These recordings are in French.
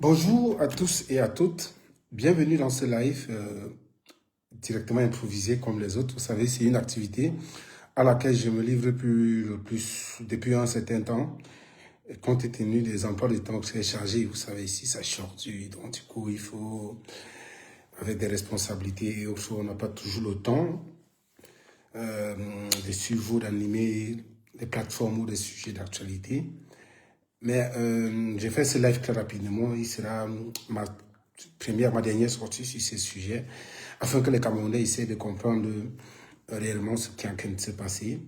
Bonjour à tous et à toutes. Bienvenue dans ce live directement improvisé comme les autres. Vous savez, c'est une activité à laquelle je me livre le plus depuis un certain temps. Et compte tenu des emplois de temps très chargés, vous savez, ici, ça short. Donc, du coup, il faut, avec des responsabilités et autres, on n'a pas toujours le temps de suivre ou d'animer des plateformes ou des sujets d'actualité. Mais j'ai fait ce live très rapidement. Il sera ma dernière sortie sur ces sujets, afin que les Camerounais essaient de comprendre réellement ce qui est en train de se passer.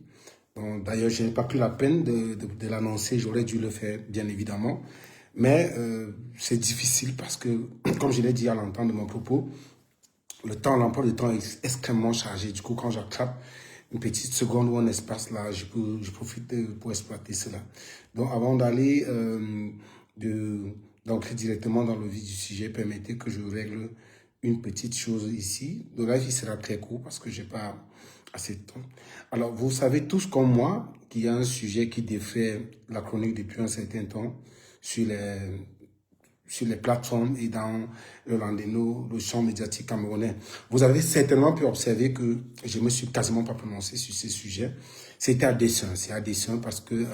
D'ailleurs, je n'ai pas pris la peine de l'annoncer. J'aurais dû le faire, bien évidemment. Mais c'est difficile parce que, comme je l'ai dit à l'entente de mon propos, l'emploi de temps est extrêmement chargé. Du coup, quand j'attrape une petite seconde ou un espace là, je profite pour exploiter cela. Donc, avant d'aller d'entrer directement dans le vif du sujet, permettez que je règle une petite chose ici. Le live, il sera très court parce que j'ai pas assez de temps. Alors, vous savez tous comme moi qu'il y a un sujet qui défait la chronique depuis un certain temps sur les plateformes et dans le Landeno, le champ médiatique camerounais. Vous avez certainement pu observer que je me suis quasiment pas prononcé sur ces sujets. C'était à dessein. C'est à dessein parce que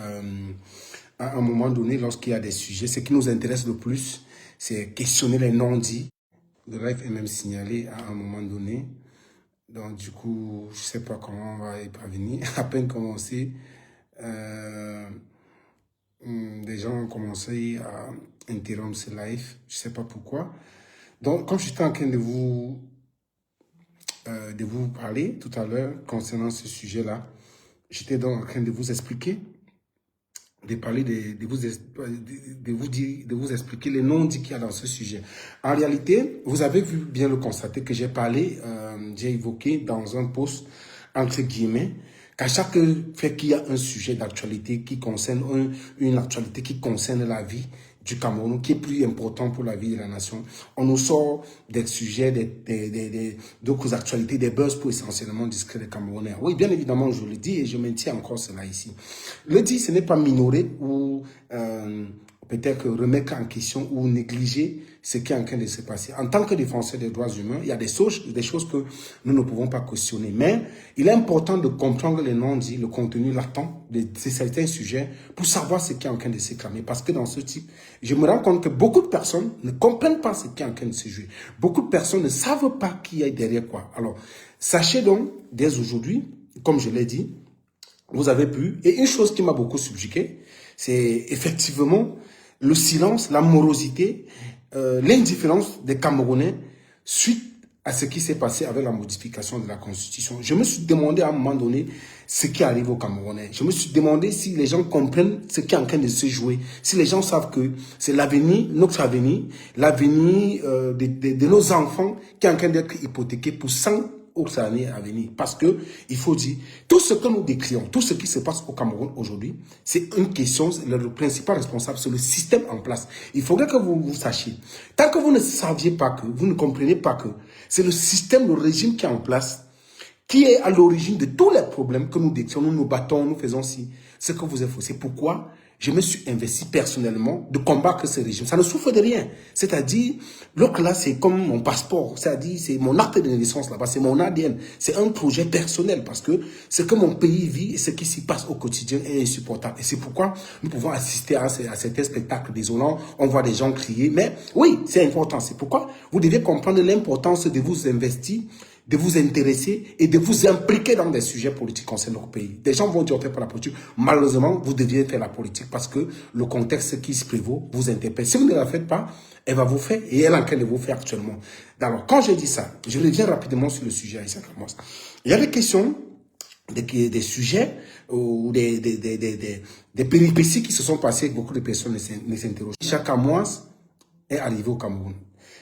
à un moment donné, lorsqu'il y a des sujets, ce qui nous intéresse le plus, c'est questionner les non-dits. Le live est même signalé à un moment donné. Donc, du coup, je sais pas comment on va y parvenir. À peine commencé, des gens ont commencé à interrompre ce live. Je sais pas pourquoi. Donc, comme j'étais en train de vous parler tout à l'heure concernant ce sujet-là, j'étais donc en train de vous expliquer, de parler de vous expliquer les non-dits qu'il y a dans ce sujet. En réalité, vous avez vu bien le constater que j'ai parlé, j'ai évoqué dans un post, entre guillemets, qu'à chaque fait qu'il y a un sujet d'actualité qui concerne, une actualité qui concerne la vie du Cameroun, qui est plus important pour la vie de la nation, on nous sort des sujets, d'autres actualités, des buzz pour essentiellement discret des Camerounais. Oui, bien évidemment, je le dis et je maintiens encore cela ici. Le dit, ce n'est pas minorer ou peut-être remettre en question ou négliger ce qui est en train de se passer. En tant que défenseur des droits humains, il y a des choses que nous ne pouvons pas cautionner. Mais il est important de comprendre les non-dits, le contenu latent de certains sujets pour savoir ce qui est en train de s'éclamer. Parce que dans ce type, je me rends compte que beaucoup de personnes ne comprennent pas ce qui est en train de se jouer. Beaucoup de personnes ne savent pas qui est derrière quoi. Alors, sachez donc, dès aujourd'hui, comme je l'ai dit, vous avez pu, et une chose qui m'a beaucoup subjugué, c'est effectivement le silence, la morosité, l'indifférence des Camerounais suite à ce qui s'est passé avec la modification de la Constitution. Je me suis demandé à un moment donné ce qui arrive aux Camerounais. Je me suis demandé si les gens comprennent ce qui est en train de se jouer, si les gens savent que c'est l'avenir, notre avenir, l'avenir de nos enfants qui est en train d'être hypothéqué pour 100 autres années à venir. Parce que, il faut dire, tout ce que nous décrions, tout ce qui se passe au Cameroun aujourd'hui, c'est une question, le principal responsable, c'est le système en place. Il faudrait que vous sachiez. Tant que vous ne saviez pas que, vous ne comprenez pas que, c'est le système, le régime qui est en place, qui est à l'origine de tous les problèmes que nous décrions, nous nous battons, nous faisons ci, ce que vous avez fait. C'est pourquoi je me suis investi personnellement de combattre ce régime. Ça ne souffre de rien. C'est-à-dire, l'autre là, c'est comme mon passeport. C'est-à-dire, c'est mon acte de naissance là-bas. C'est mon ADN. C'est un projet personnel parce que ce que mon pays vit et ce qui s'y passe au quotidien est insupportable. Et c'est pourquoi nous pouvons assister à certains spectacles désolants. On voit des gens crier. Mais oui, c'est important. C'est pourquoi vous devez comprendre l'importance de vous investir, de vous intéresser et de vous impliquer dans des sujets politiques concernant notre pays. Des gens vont dire on ne fait pas la politique. Malheureusement, vous deviez faire la politique parce que le contexte qui se prévaut vous interpelle. Si vous ne la faites pas, elle va vous faire et elle est en train de vous faire actuellement. Alors, quand je dis ça, je reviens rapidement sur le sujet. Il y a des questions, des sujets ou des péripéties qui se sont passées que beaucoup de personnes ne s'interrogent. Chaque mois est arrivé au Cameroun.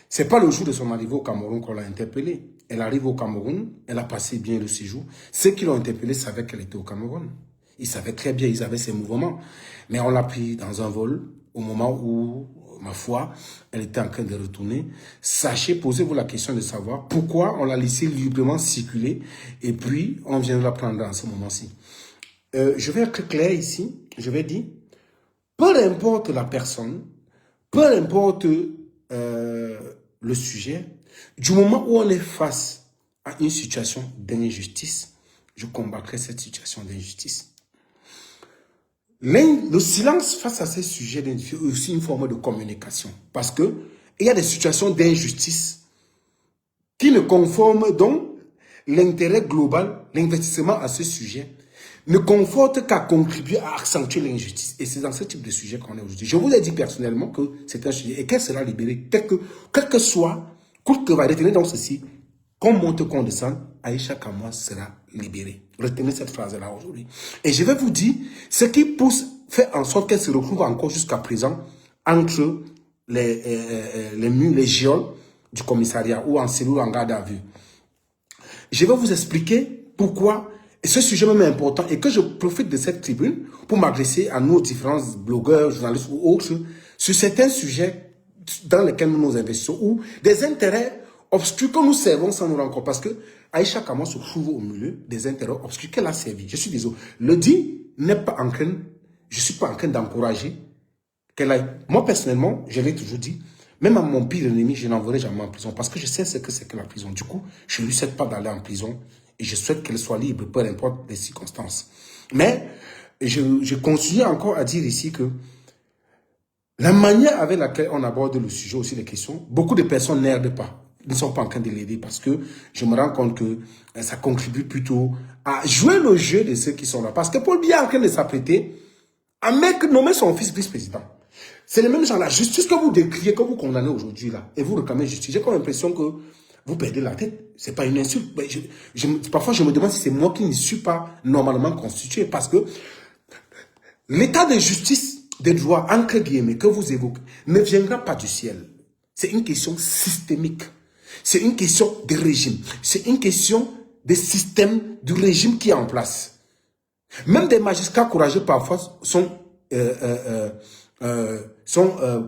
C'est pas le jour de son arrivée au Cameroun qu'on l'a interpellée. Elle arrive au Cameroun, elle a passé bien le séjour. Ceux qui l'ont interpellée savaient qu'elle était au Cameroun. Ils savaient très bien, ils avaient ses mouvements. Mais on l'a pris dans un vol au moment où, ma foi, elle était en train de retourner. Sachez, posez-vous la question de savoir pourquoi on l'a laissée librement circuler et puis on vient de la prendre en ce moment-ci. Je vais être clair ici, je vais dire, peu importe la personne, peu importe le sujet. Du moment où on est face à une situation d'injustice, je combattrai cette situation d'injustice. Le silence face à ces sujets est aussi une forme de communication. Parce que il y a des situations d'injustice qui ne conforment donc l'intérêt global, l'investissement à ce sujet, ne conforte qu'à contribuer à accentuer l'injustice. Et c'est dans ce type de sujet qu'on est aujourd'hui. Je vous ai dit personnellement que c'est un sujet et qu'elle sera libérée. Quel que soit, coûte que va retenir dans ceci, qu'on monte, qu'on descende, Aïcha Kamoua sera libérée. Retenez cette phrase-là aujourd'hui. Et je vais vous dire ce qui pousse, fait en sorte qu'elle se retrouve encore jusqu'à présent entre les murs, les geôles du commissariat ou en cellule en garde à vue. Je vais vous expliquer pourquoi ce sujet même est important et que je profite de cette tribune pour m'adresser à nos différents blogueurs, journalistes ou autres sur certains sujets dans lesquels nous nous investissons ou des intérêts obscurs que nous servons sans nous rendre compte. Parce que Aïcha Kamoua se trouve au milieu des intérêts obscurs qu'elle a servi. Je suis désolé. Le dit n'est pas en train, je ne suis pas en train d'encourager qu'elle aille. Moi, personnellement, je l'ai toujours dit, même à mon pire ennemi, je n'enverrai jamais en prison parce que je sais ce que c'est que la prison. Du coup, je ne lui souhaite pas d'aller en prison et je souhaite qu'elle soit libre, peu importe les circonstances. Mais je continue encore à dire ici que la manière avec laquelle on aborde le sujet aussi, les questions, beaucoup de personnes n'aident pas. Ils ne sont pas en train de l'aider parce que je me rends compte que ça contribue plutôt à jouer le jeu de ceux qui sont là. Parce que Paul Biya est en train de s'apprêter à nommer son fils vice-président. C'est le même genre, la justice que vous décriez, que vous condamnez aujourd'hui là, et vous réclamez justice. J'ai comme l'impression que vous perdez la tête. C'est pas une insulte. Parfois, je me demande si c'est moi qui ne suis pas normalement constitué. Parce que l'état de justice, des droits, entre guillemets, que vous évoquez, ne viendra pas du ciel. C'est une question systémique. C'est une question de régime. C'est une question de système du régime qui est en place. Même des magistrats courageux parfois sont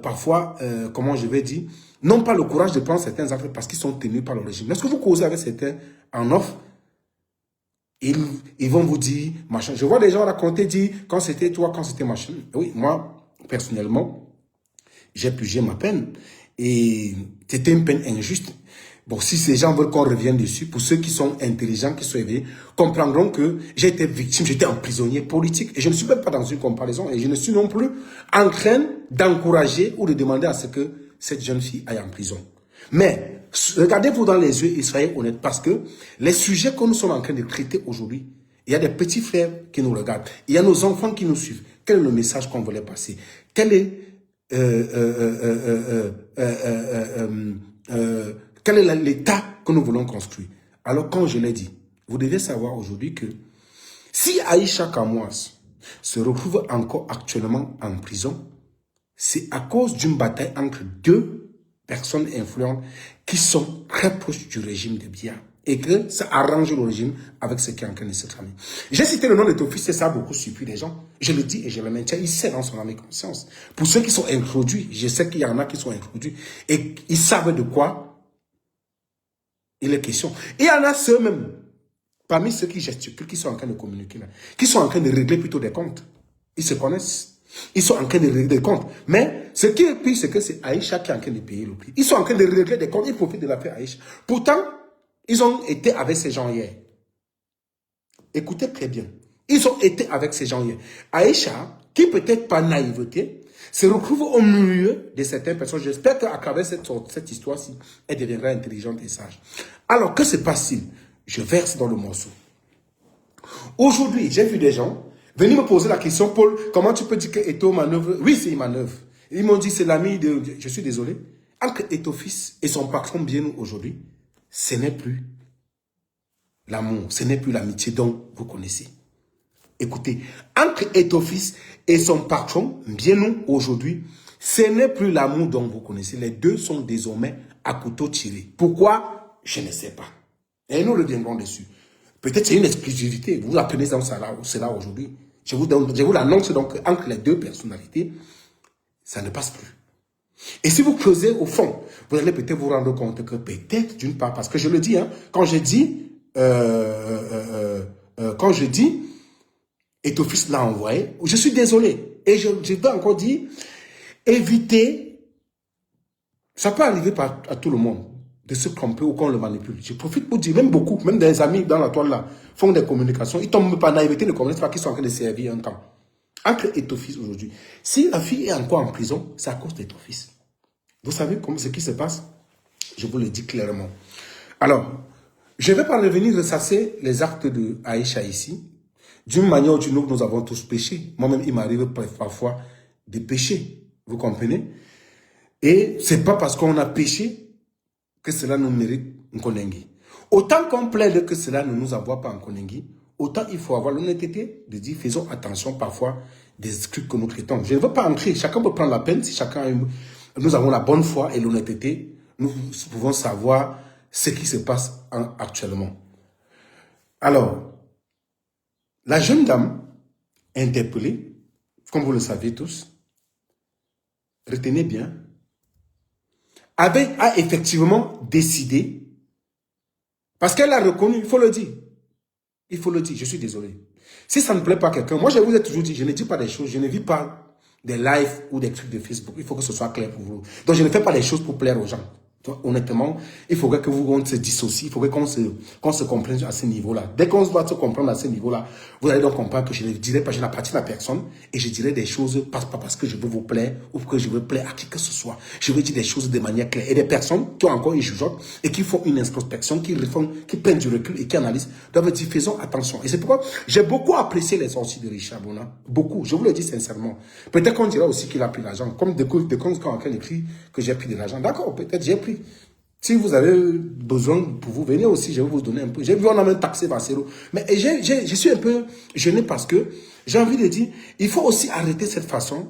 parfois, comment je vais dire, n'ont pas le courage de prendre certains actes parce qu'ils sont tenus par le régime. Lorsque vous causez avec certains en off, ils vont vous dire, machin. Je vois des gens raconter, dire, quand c'était toi, quand c'était machin. Oui, moi, personnellement, j'ai purgé ma peine. Et c'était une peine injuste. Bon, si ces gens veulent qu'on revienne dessus, pour ceux qui sont intelligents, qui sont éveillés, comprendront que j'ai été victime, j'étais un prisonnier politique. Et je ne suis même pas dans une comparaison. Et je ne suis non plus en train d'encourager ou de demander à ce que cette jeune fille aille en prison. Mais, regardez-vous dans les yeux et soyez honnêtes. Parce que les sujets que nous sommes en train de traiter aujourd'hui, il y a des petits frères qui nous regardent. Il y a nos enfants qui nous suivent. Quel est le message qu'on voulait passer? Quel est quel est l'état que nous voulons construire? Alors, quand je l'ai dit, vous devez savoir aujourd'hui que si Aïcha Kamoua se retrouve encore actuellement en prison, c'est à cause d'une bataille entre deux personnes influentes qui sont très proches du régime de Biya et que ça arrange le régime avec ce qui est en train de se tramer. J'ai cité le nom de ton fils et ça a beaucoup surpris les gens. Je le dis et je le maintiens, il sait dans son âme et conscience. Pour ceux qui sont introduits, je sais qu'il y en a qui sont introduits et ils savent de quoi il est question. Et il y en a ceux-mêmes, parmi ceux qui gesticulent, qui sont en train de communiquer là, qui sont en train de régler plutôt des comptes. Ils se connaissent. Ils sont en train de régler des comptes. Mais ce qui est pire, c'est que c'est Aïcha qui est en train de payer le prix. Ils sont en train de régler des comptes. Ils profitent de la paix Aïcha. Pourtant, ils ont été avec ces gens hier. Écoutez très bien. Ils ont été avec ces gens hier. Aïcha, qui peut-être par naïveté, se retrouve au milieu de certaines personnes. J'espère qu'à travers cette histoire-ci, elle deviendra intelligente et sage. Alors, que se passe-t-il? Je verse dans le morceau. Aujourd'hui, j'ai vu des gens venir me poser la question, Paul, comment tu peux dire que Eto manœuvre? Oui, c'est une manœuvre. Ils m'ont dit, c'est l'ami de... Je suis désolé. Entre Eto fils et son patron bien aujourd'hui, ce n'est plus l'amour, ce n'est plus l'amitié dont vous connaissez. Écoutez, entre Eto fils et son patron, bien nous aujourd'hui, ce n'est plus l'amour dont vous connaissez. Les deux sont désormais à couteau tiré. Pourquoi? Je ne sais pas. Et nous reviendrons dessus. Peut-être c'est une exclusivité. Vous apprenez dans cela aujourd'hui. Je vous l'annonce donc entre les deux personnalités, ça ne passe plus. Et si vous creusez au fond, vous allez peut-être vous rendre compte que peut-être d'une part, parce que je le dis, hein, quand je dis, Eto fils l'a envoyé, je suis désolé. Et je dois encore dire, évitez Ça peut arriver à tout le monde de se tromper ou qu'on le manipule. Je profite pour dire, même beaucoup, même des amis dans la toile là, font des communications, ils tombent par naïveté, ne connaissent pas qu'ils sont en train de servir un temps. Entre et ton fils aujourd'hui, si la fille est encore en prison, c'est à cause de ton fils. Vous savez ce qui se passe? Je vous le dis clairement. Alors, je ne vais pas revenir ressasser les actes de Aïcha ici. D'une manière ou d'une autre, nous avons tous péché. Moi-même, il m'arrive parfois de pécher. Vous comprenez? Et ce n'est pas parce qu'on a péché que cela nous mérite un konengi. Autant qu'on plaide que cela ne nous envoie pas en konengi, autant il faut avoir l'honnêteté de dire faisons attention parfois des trucs que nous traitons. Je ne veux pas entrer, chacun peut prendre la peine si nous avons la bonne foi et l'honnêteté, nous pouvons savoir ce qui se passe actuellement. Alors, la jeune dame interpellée, comme vous le savez tous, retenez bien, a effectivement décidé, parce qu'elle a reconnu, il faut le dire, je suis désolé. Si ça ne plaît pas à quelqu'un, moi je vous ai toujours dit, je ne dis pas des choses, je ne vis pas des lives ou des trucs de Facebook, il faut que ce soit clair pour vous. Donc je ne fais pas des choses pour plaire aux gens. Donc, honnêtement, il faudrait que on se dissocie, il faudrait qu'on se comprenne à ce niveau-là. Dès qu'on va se comprendre à ce niveau-là, vous allez donc comprendre que je ne dirai pas, je n'appartiens à personne et je dirai des choses pas parce que je veux vous plaire ou que je veux plaire à qui que ce soit. Je veux dire des choses de manière claire. Et des personnes qui ont encore une jugeote et qui font une introspection, qui prennent du recul et qui analysent, doivent dire faisons attention. Et c'est pourquoi j'ai beaucoup apprécié les sorties de Richard Bona. Beaucoup, je vous le dis sincèrement. Peut-être qu'on dira aussi qu'il a pris l'argent. Comme quand quelqu'un écrit que j'ai pris de l'argent. D'accord, peut-être j'ai pris. Si vous avez besoin pour vous venir aussi, je vais vous donner un peu. J'ai vu, on a même taxé Vassero. Mais je suis un peu gêné parce que j'ai envie de dire, il faut aussi arrêter cette façon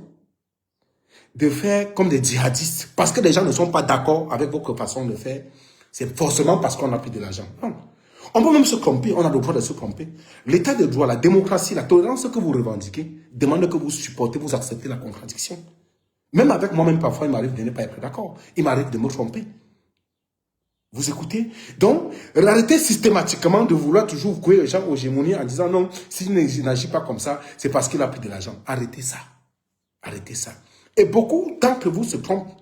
de faire comme des djihadistes. Parce que les gens ne sont pas d'accord avec votre façon de faire. C'est forcément parce qu'on a pris de l'argent. Non. On peut même se tromper, on a le droit de se tromper. L'état de droit, la démocratie, la tolérance que vous revendiquez demande que vous supportez, vous acceptez la contradiction. Même avec moi-même, parfois, il m'arrive de ne pas être d'accord. Il m'arrive de me tromper. Vous écoutez? Donc, arrêtez systématiquement de vouloir toujours courir les gens aux gémonies en disant non, s'il n'agit pas comme ça, c'est parce qu'il a pris de l'argent. Arrêtez ça. Arrêtez ça. Et beaucoup, tant que vous se trompez,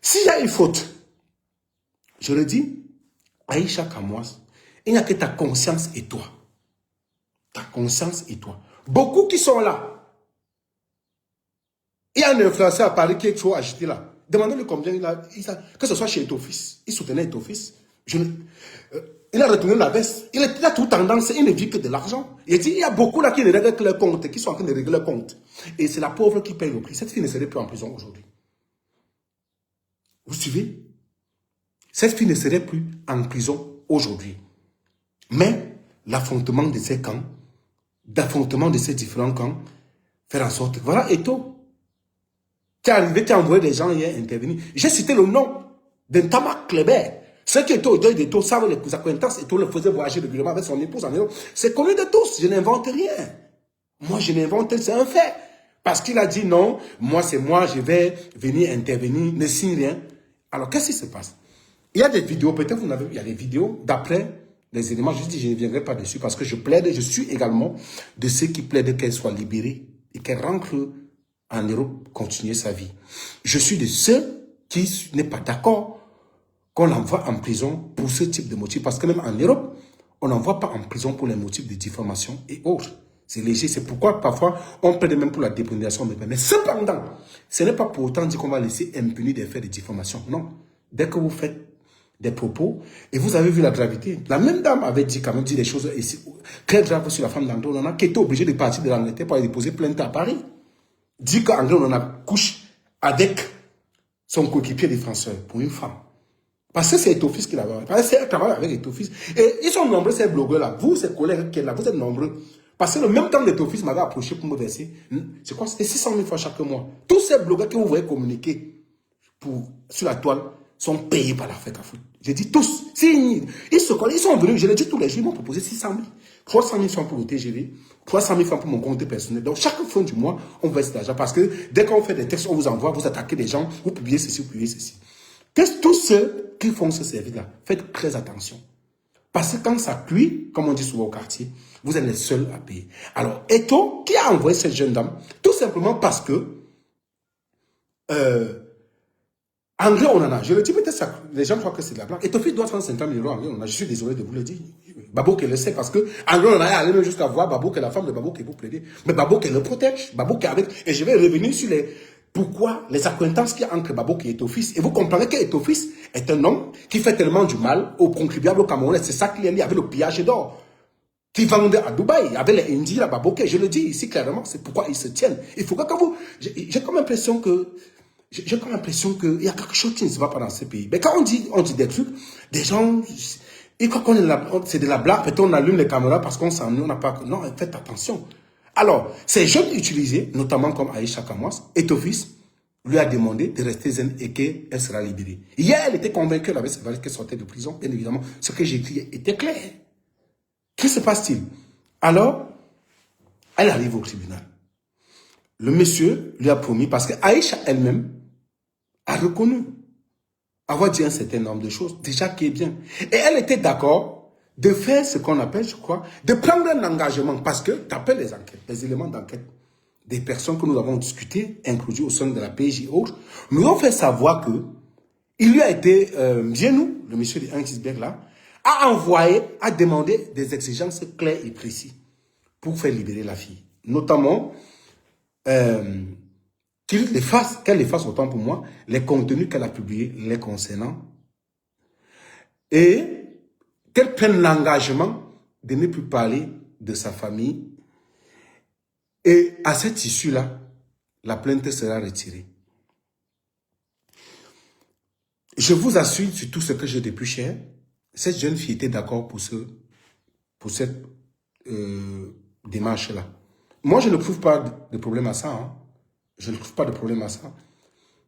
s'il y a une faute, je le dis, Aïcha Kamwas, il n'y a que ta conscience et toi. Ta conscience et toi. Beaucoup qui sont là. Il y a un influenceur à Paris qui est trop agité là. Demandez-lui combien il a, que ce soit chez Etofis. Il soutenait Etofis. Il a retenu la veste. Il a tout tendance, il ne vit que de l'argent. Il dit, il y a beaucoup là qui ne règlent que leur compte, qui sont en train de régler leur compte. Et c'est la pauvre qui paye le prix. Cette fille ne serait plus en prison aujourd'hui. Vous suivez? Cette fille ne serait plus en prison aujourd'hui. Mais l'affrontement de ces camps, d'affrontement de ces différents camps, faire en sorte que, voilà, Eto, qui est arrivé, qui a envoyé des gens hier intervenir. J'ai cité le nom d'un Tamak Kleber. Ceux qui étaient au deuil d'Eto savent les acquaintances. Eto le faisait voyager régulièrement avec son épouse en Europe. C'est connu de tous. Je n'invente rien. Moi, je n'invente rien. C'est un fait. Parce qu'il a dit non, moi, c'est moi, je vais venir intervenir, ne signe rien. Alors, qu'est-ce qui se passe? Il y a des vidéos, peut-être vous n'avez, il y a des vidéos d'après les éléments. Je dis, je ne viendrai pas dessus parce que je plaide, je suis également de ceux qui plaident qu'elle soit libérée et qu'elle rentre en Europe, continuer sa vie. Je suis de ceux qui n'est pas d'accord qu'on l'envoie en prison pour ce type de motif. Parce que même en Europe, on n'envoie pas en prison pour les motifs de diffamation et autres. C'est léger. C'est pourquoi parfois, on plaide même pour la dépénalisation. Mais cependant, ce n'est pas pour autant dire qu'on va laisser impuni des faits de diffamation. Non. Dès que vous faites des propos, et vous avez vu la gravité. La même dame avait dit quand même des choses très graves sur la femme d'André, qui était obligée de partir de l'Angleterre pour aller déposer plainte à Paris. Dit qu'André Onana couche avec son coéquipier défenseur pour une femme. Parce que c'est Etofis qui l'avait. Parce qu'elle travaille avec Etofis. Et ils sont nombreux, ces blogueurs-là. Vous, ces collègues qui sont là, vous êtes nombreux. Parce que le même temps d'Etofis m'avait approché pour me verser. C'est quoi? C'était 600 000 fois chaque mois. Tous ces blogueurs que vous voyez communiquer sur la toile sont payés par l'Afrique à foot. J'ai dit tous. Ils se connaissent, ils sont venus, je l'ai dit tous les jours, ils m'ont proposé 600 000. 300 000 francs pour le TGV, 300 000 francs pour mon compte personnel. Donc, chaque fin du mois, on verse de l'argent. Parce que dès qu'on fait des textes, on vous envoie, vous attaquez des gens, vous publiez ceci, vous publiez ceci. Tous ceux qui font ce service-là, faites très attention. Parce que quand ça cuit, comme on dit souvent au quartier, vous êtes les seuls à payer. Alors, Eto, qui a envoyé cette jeune dame? Tout simplement parce que Engrais, on en a. Je le dis peut-être ça. Les gens croient que c'est de la blague. Et ton fils doit 35 000 euros engrais, on a. Je suis désolé de vous le dire. Babo qui le sait parce que engrais, on en a allé même jusqu'à voir Babo qui est la femme de Babo qui vous plaider. Mais Babo qui le protège. Babo qui est avec. Et je vais revenir sur pourquoi les accointances qu'il y a entre Babo qui est ton fils. Et vous comprenez que ton fils est un homme qui fait tellement du mal aux contribuables au Cameroun. C'est ça qu'il est lié avec le pillage d'or. Qui vendent à Dubaï, avec les Indiens, là-bas, je le dis ici clairement, c'est pourquoi ils se tiennent. Il faut que vous, j'ai comme l'impression qu'il y a quelque chose qui ne se va pas dans ce pays. Mais quand on dit des trucs, des gens, ils croient c'est de la blague, peut-être on allume les caméras parce qu'on s'ennuie, on n'a pas, non, faites attention. Alors, ces jeunes utilisés, notamment comme Aïcha Kamwas, et ton fils, lui a demandé de rester zen et qu'elle sera libérée. Hier, elle était convaincue, elle avait ses valises qu'elle sortait de prison, bien évidemment, ce que j'ai écrit était clair. Que se passe-t-il? Alors, elle arrive au tribunal. Le monsieur lui a promis, parce que Aïcha elle-même a reconnu avoir dit un certain nombre de choses, déjà qui est bien. Et elle était d'accord de faire ce qu'on appelle, je crois, de prendre un engagement, parce que tu appelles les enquêtes, les éléments d'enquête des personnes que nous avons discutées, incluses au sein de la PJ et autres, nous ont fait savoir que il lui a été, bien nous, le monsieur de Heinsberg là, a demandé des exigences claires et précises pour faire libérer la fille. Notamment, qu'elle les fasse autant pour moi, les contenus qu'elle a publiés les concernant, et qu'elle prenne l'engagement de ne plus parler de sa famille. Et à cette issue-là, la plainte sera retirée. Je vous assure sur tout ce que j'ai de plus cher, cette jeune fille était d'accord pour cette démarche-là. Moi, je ne trouve pas de problème à ça. Hein. Je ne trouve pas de problème à ça.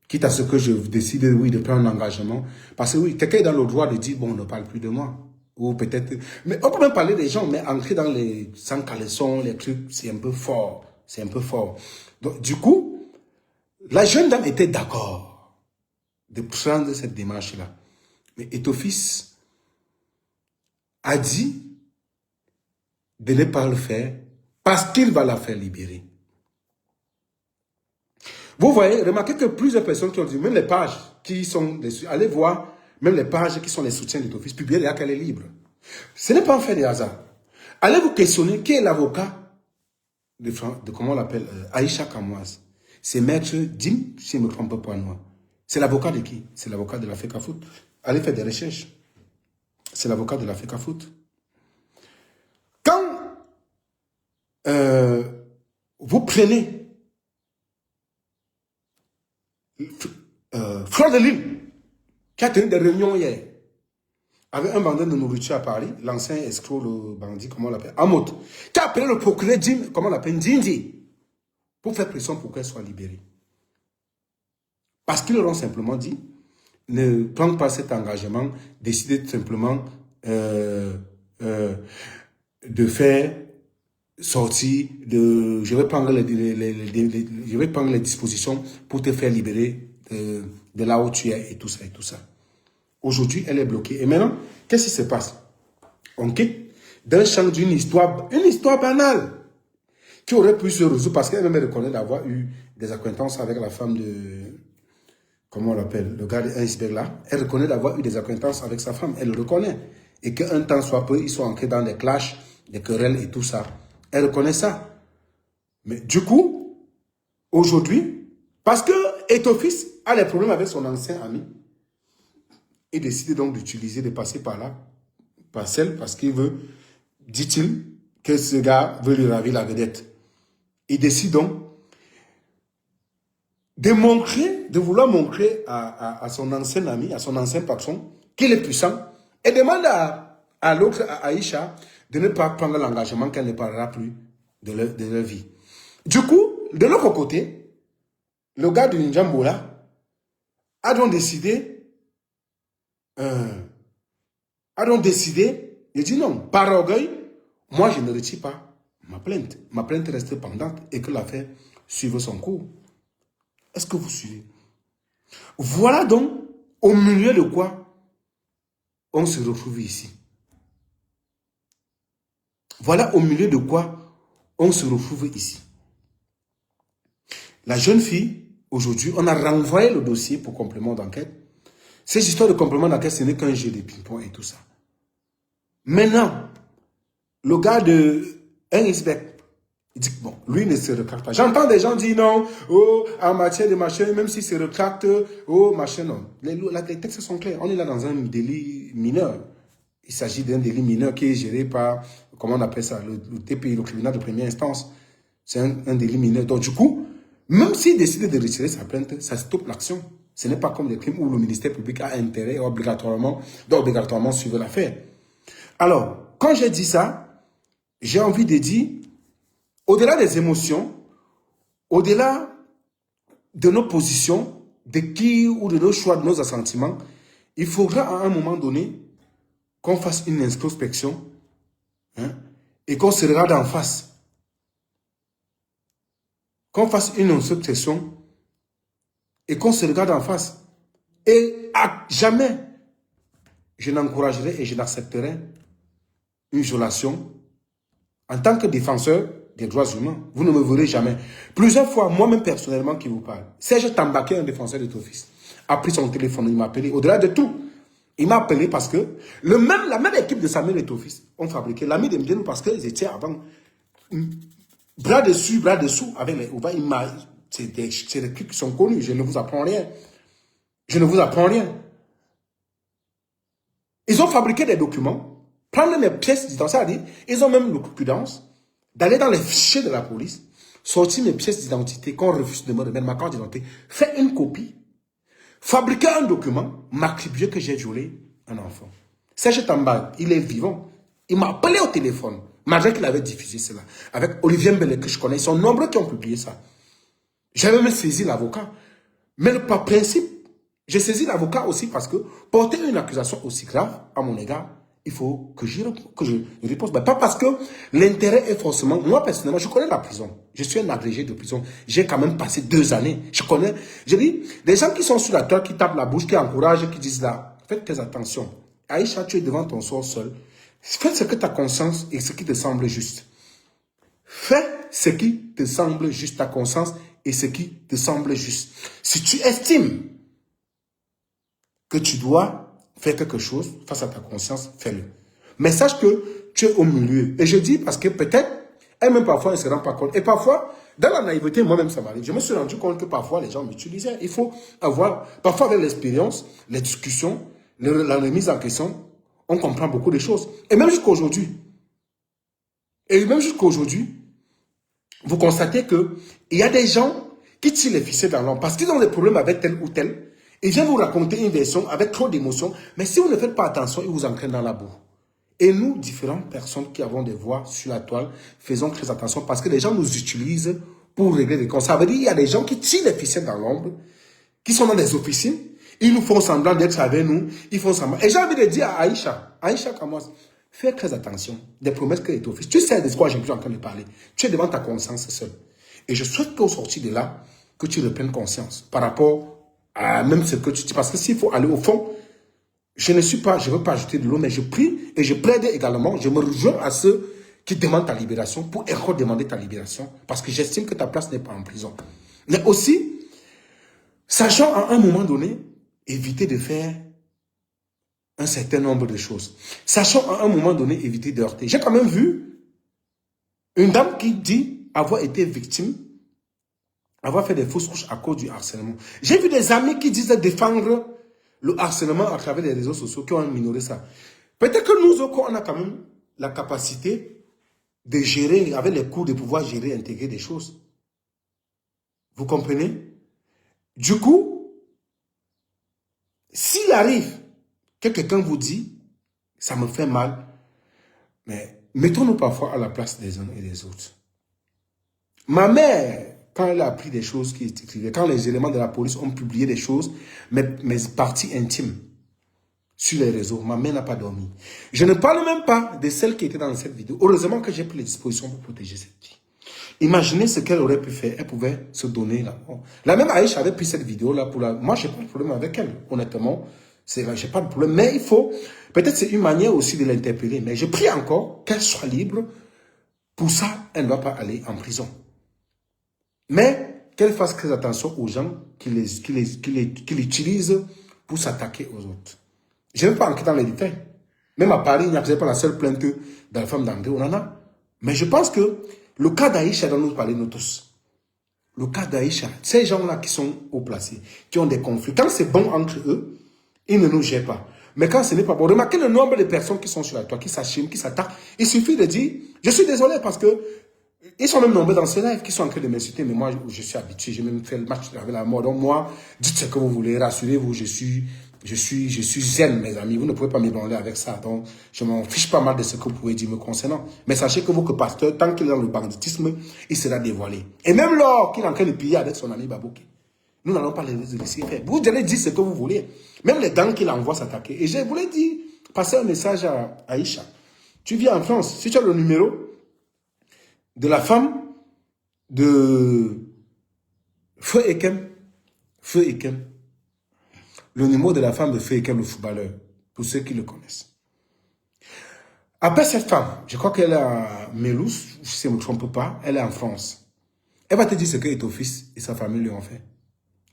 Quitte à ce que je décide, oui, de prendre un engagement. Parce que oui, quelqu'un est dans le droit de dire, bon, on ne parle plus de moi. Ou peut-être... Mais on peut même parler des gens, mais entrer dans les sans caleçon, les trucs, c'est un peu fort. C'est un peu fort. Donc, du coup, la jeune dame était d'accord de prendre cette démarche-là. Mais Etofis a dit de ne pas le faire parce qu'il va la faire libérer. Vous voyez, remarquez que plusieurs personnes qui ont dit, même les pages qui sont, allez voir, même les pages qui sont les soutiens d'Etofis, publiées là qu'elle est libre. Ce n'est pas un fait de hasard. Allez vous questionner qui est l'avocat de comment on l'appelle, Aïcha Kamwas. C'est Maître Dim, si je ne me trompe pas moi. C'est l'avocat de qui? C'est l'avocat de la FECAFOOT. Allez faire des recherches. C'est l'avocat de la FECAFOOT. Quand vous prenez Fleur de Lille, qui a tenu des réunions hier, avec un bandit de nourriture à Paris, l'ancien escroc, le bandit, comment on l'appelle, Amot, qui a appelé le procureur Jim, comment on l'appelle, Ndindi, pour faire pression pour qu'elle soit libérée. Parce qu'ils leur ont simplement dit, ne prends pas cet engagement, décidez simplement de faire sortir, je vais prendre les dispositions pour te faire libérer de là où tu es et tout ça et tout ça. Aujourd'hui, elle est bloquée. Et maintenant, qu'est-ce qui se passe? On quitte d'un champ d'une histoire, une histoire banale, qui aurait pu se résoudre parce qu'elle-même reconnaît d'avoir eu des acquaintances avec la femme de, comment on l'appelle, le gars de Heinsberg là. Elle reconnaît d'avoir eu des acquaintances avec sa femme. Elle le reconnaît. Et qu'un temps soit peu, ils sont entrés dans des clashs, des querelles et tout ça. Elle reconnaît ça. Mais du coup, aujourd'hui, parce que Etofis a des problèmes avec son ancien ami, il décide donc d'utiliser, de passer par là, par celle, parce qu'il veut, dit-il, que ce gars veut lui ravir la vedette. Il décide donc de vouloir montrer à son ancien ami, à son ancien patron, qu'il est puissant, et demande à l'autre, à Aïcha, de ne pas prendre l'engagement qu'elle ne parlera plus de leur vie. Du coup, de l'autre côté, le gars de Njambola a donc décidé, il dit non, par orgueil, moi je ne retire pas ma plainte. Ma plainte reste pendante et que l'affaire suive son cours. Est-ce que vous suivez? Voilà donc au milieu de quoi on se retrouve ici. Voilà au milieu de quoi on se retrouve ici. La jeune fille aujourd'hui, on a renvoyé le dossier pour complément d'enquête. Ces histoires de complément d'enquête, ce n'est qu'un jeu de ping-pong et tout ça. Maintenant, le gars de Henrisbeck, il dit que bon, lui ne se retracte pas. J'entends des gens dire non, oh, en matière de machin, même s'il se retracte, oh, machin, non. Les textes sont clairs. On est là dans un délit mineur. Il s'agit d'un délit mineur qui est géré par, comment on appelle ça, le TPI, le tribunal de première instance. C'est un délit mineur. Donc, du coup, même s'il décide de retirer sa plainte, ça stoppe l'action. Ce n'est pas comme des crimes où le ministère public a intérêt obligatoirement, doit obligatoirement suivre l'affaire. Alors, quand j'ai dit ça, j'ai envie de dire, au-delà des émotions, au-delà de nos positions, de qui ou de nos choix, de nos assentiments, il faudra à un moment donné qu'on fasse une introspection, hein, et qu'on se regarde en face. Qu'on fasse une introspection et qu'on se regarde en face. Et à jamais, je n'encouragerai et je n'accepterai une violation en tant que défenseur des droits humains. Vous ne me verrez jamais. Plusieurs fois, moi-même personnellement qui vous parle, Serge Tambaké, un défenseur de Tofis, a pris son téléphone, il m'a appelé. Au-delà de tout, il m'a appelé parce que la même équipe de Samuel et Tofis ont fabriqué l'ami de Mdienou parce qu'ils étaient avant bras dessus, bras dessous avec les Ouva. C'est des trucs qui sont connus. Je ne vous apprends rien. Je ne vous apprends rien. Ils ont fabriqué des documents, prendre mes pièces d'identité, c'est-à-dire, ils ont même l'occupance d'aller dans les fichiers de la police, sortir mes pièces d'identité qu'on refuse de me remettre, ma carte d'identité, faire une copie, fabriquer un document, m'attribuer que j'ai violé un enfant. Serge Tamba, il est vivant. Il m'a appelé au téléphone, malgré qu'il avait diffusé cela, avec Olivier Mbele que je connais. Ils sont nombreux qui ont publié ça. J'avais même saisi l'avocat. Mais par principe, j'ai saisi l'avocat aussi parce que porter une accusation aussi grave à mon égard, il faut que je réponde. Mais pas parce que l'intérêt est forcément... Moi, personnellement, je connais la prison. Je suis un agrégé de prison. J'ai quand même passé 2 années. Je connais... Je dis, des gens qui sont sur la toile, qui tapent la bouche, qui encouragent, qui disent là, faites très attention. Aïcha, tu es devant ton sort seul. Fais ce que ta conscience et ce qui te semble juste. Fais ce qui te semble juste, ta conscience et ce qui te semble juste. Si tu estimes que tu dois faire quelque chose face à ta conscience, fais-le. Mais sache que tu es au milieu. Et je dis parce que peut-être, elle-même parfois, elle ne se rend pas compte. Et parfois, dans la naïveté, moi-même, ça m'arrive. Je me suis rendu compte que parfois, les gens m'utilisaient. Il faut avoir, parfois avec l'expérience, les discussions, la remise en question, on comprend beaucoup de choses. Et même jusqu'à aujourd'hui. Vous constatez qu'il y a des gens qui tirent les ficelles dans l'ombre parce qu'ils ont des problèmes avec tel ou tel. Ils viennent vous raconter une version avec trop d'émotions. Mais si vous ne faites pas attention, ils vous entraînent dans la boue. Et nous, différentes personnes qui avons des voix sur la toile, faisons très attention parce que les gens nous utilisent pour régler des comptes. Ça veut dire qu'il y a des gens qui tirent les ficelles dans l'ombre, qui sont dans des officines. Ils nous font semblant d'être avec nous. Ils font semblant. Et j'ai envie de dire à Aïcha Kamoas, fais très attention des promesses que est office. Tu sais de quoi je suis en train de parler. Tu es devant ta conscience seule. Et je souhaite qu'au sortir de là, que tu reprennes conscience par rapport à même ce que tu dis. Parce que s'il faut aller au fond, je ne veux pas ajouter de l'eau, mais je prie et je plaide également, je me rejoins à ceux qui demandent ta libération pour redemander ta libération. Parce que j'estime que ta place n'est pas en prison. Mais aussi, sachant à un moment donné, éviter de faire un certain nombre de choses. Sachant à un moment donné éviter de heurter. J'ai quand même vu une dame qui dit avoir été victime, avoir fait des fausses couches à cause du harcèlement. J'ai vu des amis qui disent défendre le harcèlement à travers les réseaux sociaux, qui ont minoré ça. Peut-être que nous, on a quand même la capacité de gérer, avec les cours, de pouvoir gérer, intégrer des choses. Vous comprenez? Du coup, s'il arrive que quelqu'un vous dit, ça me fait mal, mais mettons-nous parfois à la place des uns et des autres. Ma mère, quand elle a appris des choses qui étaient, quand les éléments de la police ont publié des choses, mes parties intimes sur les réseaux, ma mère n'a pas dormi. Je ne parle même pas de celle qui était dans cette vidéo. Heureusement que j'ai pris les dispositions pour protéger cette fille. Imaginez ce qu'elle aurait pu faire. Elle pouvait se donner là. La même Aïcha avait pris cette vidéo-là pour la... Moi, je n'ai pas de problème avec elle, honnêtement. Je n'ai pas de problème. Mais il faut... Peut-être c'est une manière aussi de l'interpeller. Mais je prie encore qu'elle soit libre. Pour ça, elle ne va pas aller en prison. Mais qu'elle fasse très attention aux gens qui l'utilisent pour s'attaquer aux autres. Je ne vais pas entrer dans les détails. Même à Paris, il n'y a peut-être pas la seule plainte de la femme d'André, on en a. Mais je pense que le cas d'Aïcha dont nous parlons nous tous, le cas d'Aïcha, ces gens-là qui sont haut placés, qui ont des conflits, quand c'est bon entre eux, ils ne nous gèrent pas. Mais quand ce n'est pas bon, remarquez le nombre de personnes qui sont sur la toile, qui s'achiment, qui s'attaquent. Il suffit de dire, je suis désolé parce que ils sont même nombreux dans ces lives qui sont en train de m'insulter, mais moi, je suis habitué, j'ai même fait le match avec la mort. Donc moi, dites ce que vous voulez, rassurez-vous, je suis zen, mes amis. Vous ne pouvez pas m'ébranler avec ça. Donc, je m'en fiche pas mal de ce que vous pouvez dire me concernant. Mais sachez que votre pasteur, tant qu'il est dans le banditisme, il sera dévoilé. Et même lors qu'il est en train de piller avec son ami Babouké, nous n'allons pas les laisser faire. Vous allez dire ce que vous voulez. Même les gangs qu'il envoie s'attaquer. Et je voulais dire, passer un message à Aïcha. Tu vis en France. Si tu as le numéro de la femme de Feu Ekem, le numéro de la femme de Feu Ekem, le footballeur, pour ceux qui le connaissent. Après cette femme, je crois qu'elle est à Melous, si je ne me trompe pas, elle est en France. Elle va te dire ce que Etofis et sa famille lui ont fait.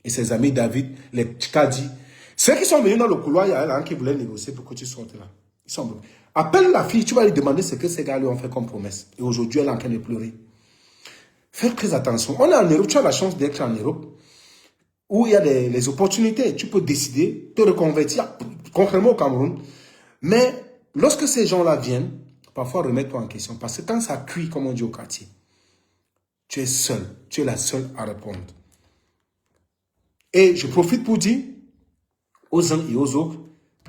Et ses amis David, les Tchikadi. Ceux qui sont venus dans le couloir, il y a un qui voulait négocier pour que tu sortes là. Ils sont bleus. Appelle la fille, tu vas lui demander ce que ces gars lui ont fait comme promesse. Et aujourd'hui, elle est en train de pleurer. Faites très attention. On est en Europe, tu as la chance d'être en Europe, où il y a les opportunités. Tu peux décider de te reconvertir, contrairement au Cameroun. Mais lorsque ces gens-là viennent, parfois remettre-toi en question. Parce que quand ça cuit, comme on dit au quartier, tu es seul. Tu es la seule à répondre. Et je profite pour dire aux uns et aux autres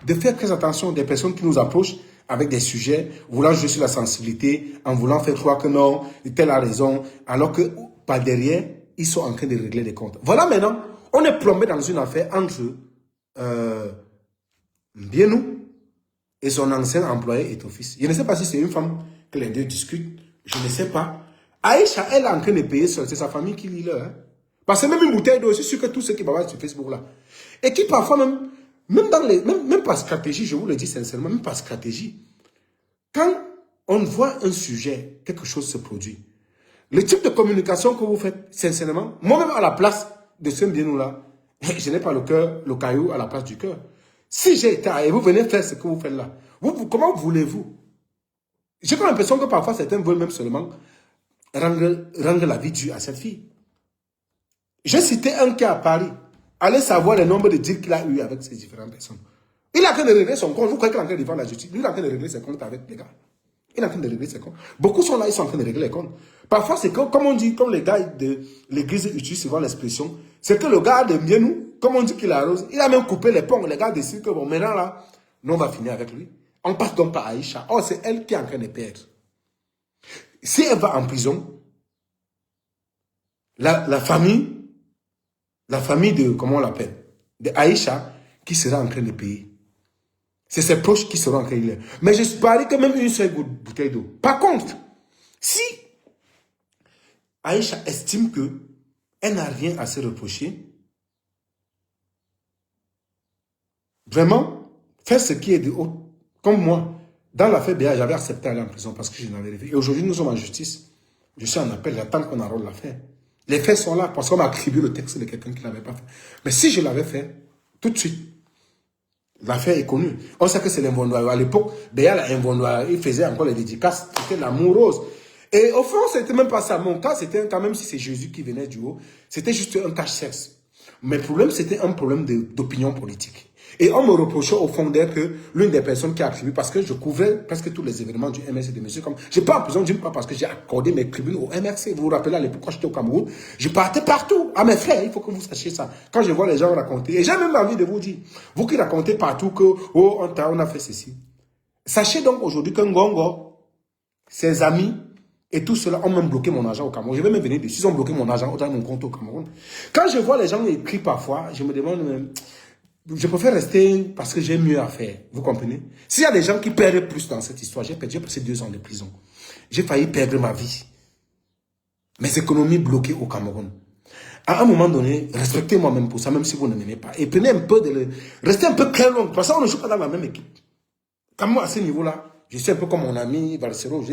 de faire très attention des personnes qui nous approchent avec des sujets, voulant jouer sur la sensibilité, en voulant faire croire que non, telle a raison, alors que par derrière, ils sont en train de régler les comptes. Voilà maintenant, on est plombé dans une affaire entre Mbienou et son ancien employé Etofis. Je ne sais pas si c'est une femme que les deux discutent, je ne sais pas. Aïcha, elle est en train de payer seule, c'est sa famille qui lit là. Hein? Parce que même une bouteille d'eau, c'est sûr que tous ceux qui bavardent sur Facebook là, et qui parfois même dans les, même par stratégie, je vous le dis sincèrement, même par stratégie, quand on voit un sujet, quelque chose se produit, le type de communication que vous faites, sincèrement, moi-même à la place de ce Mbienou-là, je n'ai pas le cœur, le caillou à la place du cœur. Si j'ai été et vous venez faire ce que vous faites là, comment voulez-vous? J'ai comme l'impression que parfois certains veulent même seulement rendre la vie dure à cette fille. J'ai cité un cas à Paris. Allez savoir le nombre de deals qu'il a eu avec ces différentes personnes. Il est en train de régler son compte. Vous croyez qu'il est en train de défendre la justice? Lui, il est en train de régler ses comptes avec les gars. Il est en train de régler ses comptes. Beaucoup sont là, ils sont en train de régler les comptes. Parfois, c'est comme on dit, comme les gars de l'église utilisent souvent l'expression, c'est que le gars de Mbienou, comme on dit qu'il arrose, il a même coupé les ponts. Les gars décident que bon, maintenant là, nous on va finir avec lui. On passe donc par Aïcha. Oh, c'est elle qui est en train de perdre. Si elle va en prison, la famille de, comment on l'appelle, de Aïcha, qui sera en train de payer. C'est ses proches qui seront en train de payer. Mais je parie que même une seule bouteille d'eau. Par contre, si Aïcha estime qu'elle n'a rien à se reprocher, vraiment, faire ce qui est de haut. Comme moi, dans l'affaire BA, j'avais accepté d'aller en prison parce que je n'avais rien fait. Et aujourd'hui, nous sommes en justice. Je suis en appel, j'attends qu'on enrôle l'affaire. Les faits sont là parce qu'on m'a attribué le texte de quelqu'un qui ne l'avait pas fait. Mais si je l'avais fait, tout de suite, l'affaire est connue. On sait que c'est l'invondoir. À l'époque, Béa, l'invondoir, il faisait encore les dédicaces. C'était l'amour rose. Et au fond, c'était même pas ça. Mon cas, c'était quand même si c'est Jésus qui venait du haut, c'était juste un cache-sexe. Mais le problème, c'était un problème d'opinion politique. Et on me reprochait au fond d'être l'une des personnes qui a attribué, parce que je couvrais presque tous les événements du MRC de monsieur. Comme je n'ai pas en prison d'une part parce que j'ai accordé mes tribunes au MRC. Vous vous rappelez à l'époque quand j'étais au Cameroun, je partais partout. À mes frères, il faut que vous sachiez ça. Quand je vois les gens raconter, et j'ai même envie de vous dire, vous qui racontez partout que, oh, on a fait ceci. Sachez donc aujourd'hui qu'un Ngongo, ses amis, et tout cela ont même bloqué mon argent au Cameroun. Je vais même venir dessus. Ils ont bloqué mon argent dans mon compte au Cameroun. Quand je vois les gens écrire parfois, je me demande, je préfère rester parce que j'ai mieux à faire. Vous comprenez? S'il y a des gens qui perdent plus dans cette histoire, j'ai passé 2 ans de prison. J'ai failli perdre ma vie. Mes économies bloquées au Cameroun. À un moment donné, respectez-moi même pour ça, même si vous ne m'aimez pas. Et prenez un peu restez un peu très long. Parce qu'on ne joue pas dans la même équipe. Comme moi, à ce niveau-là, Je suis un peu comme mon ami Valsero.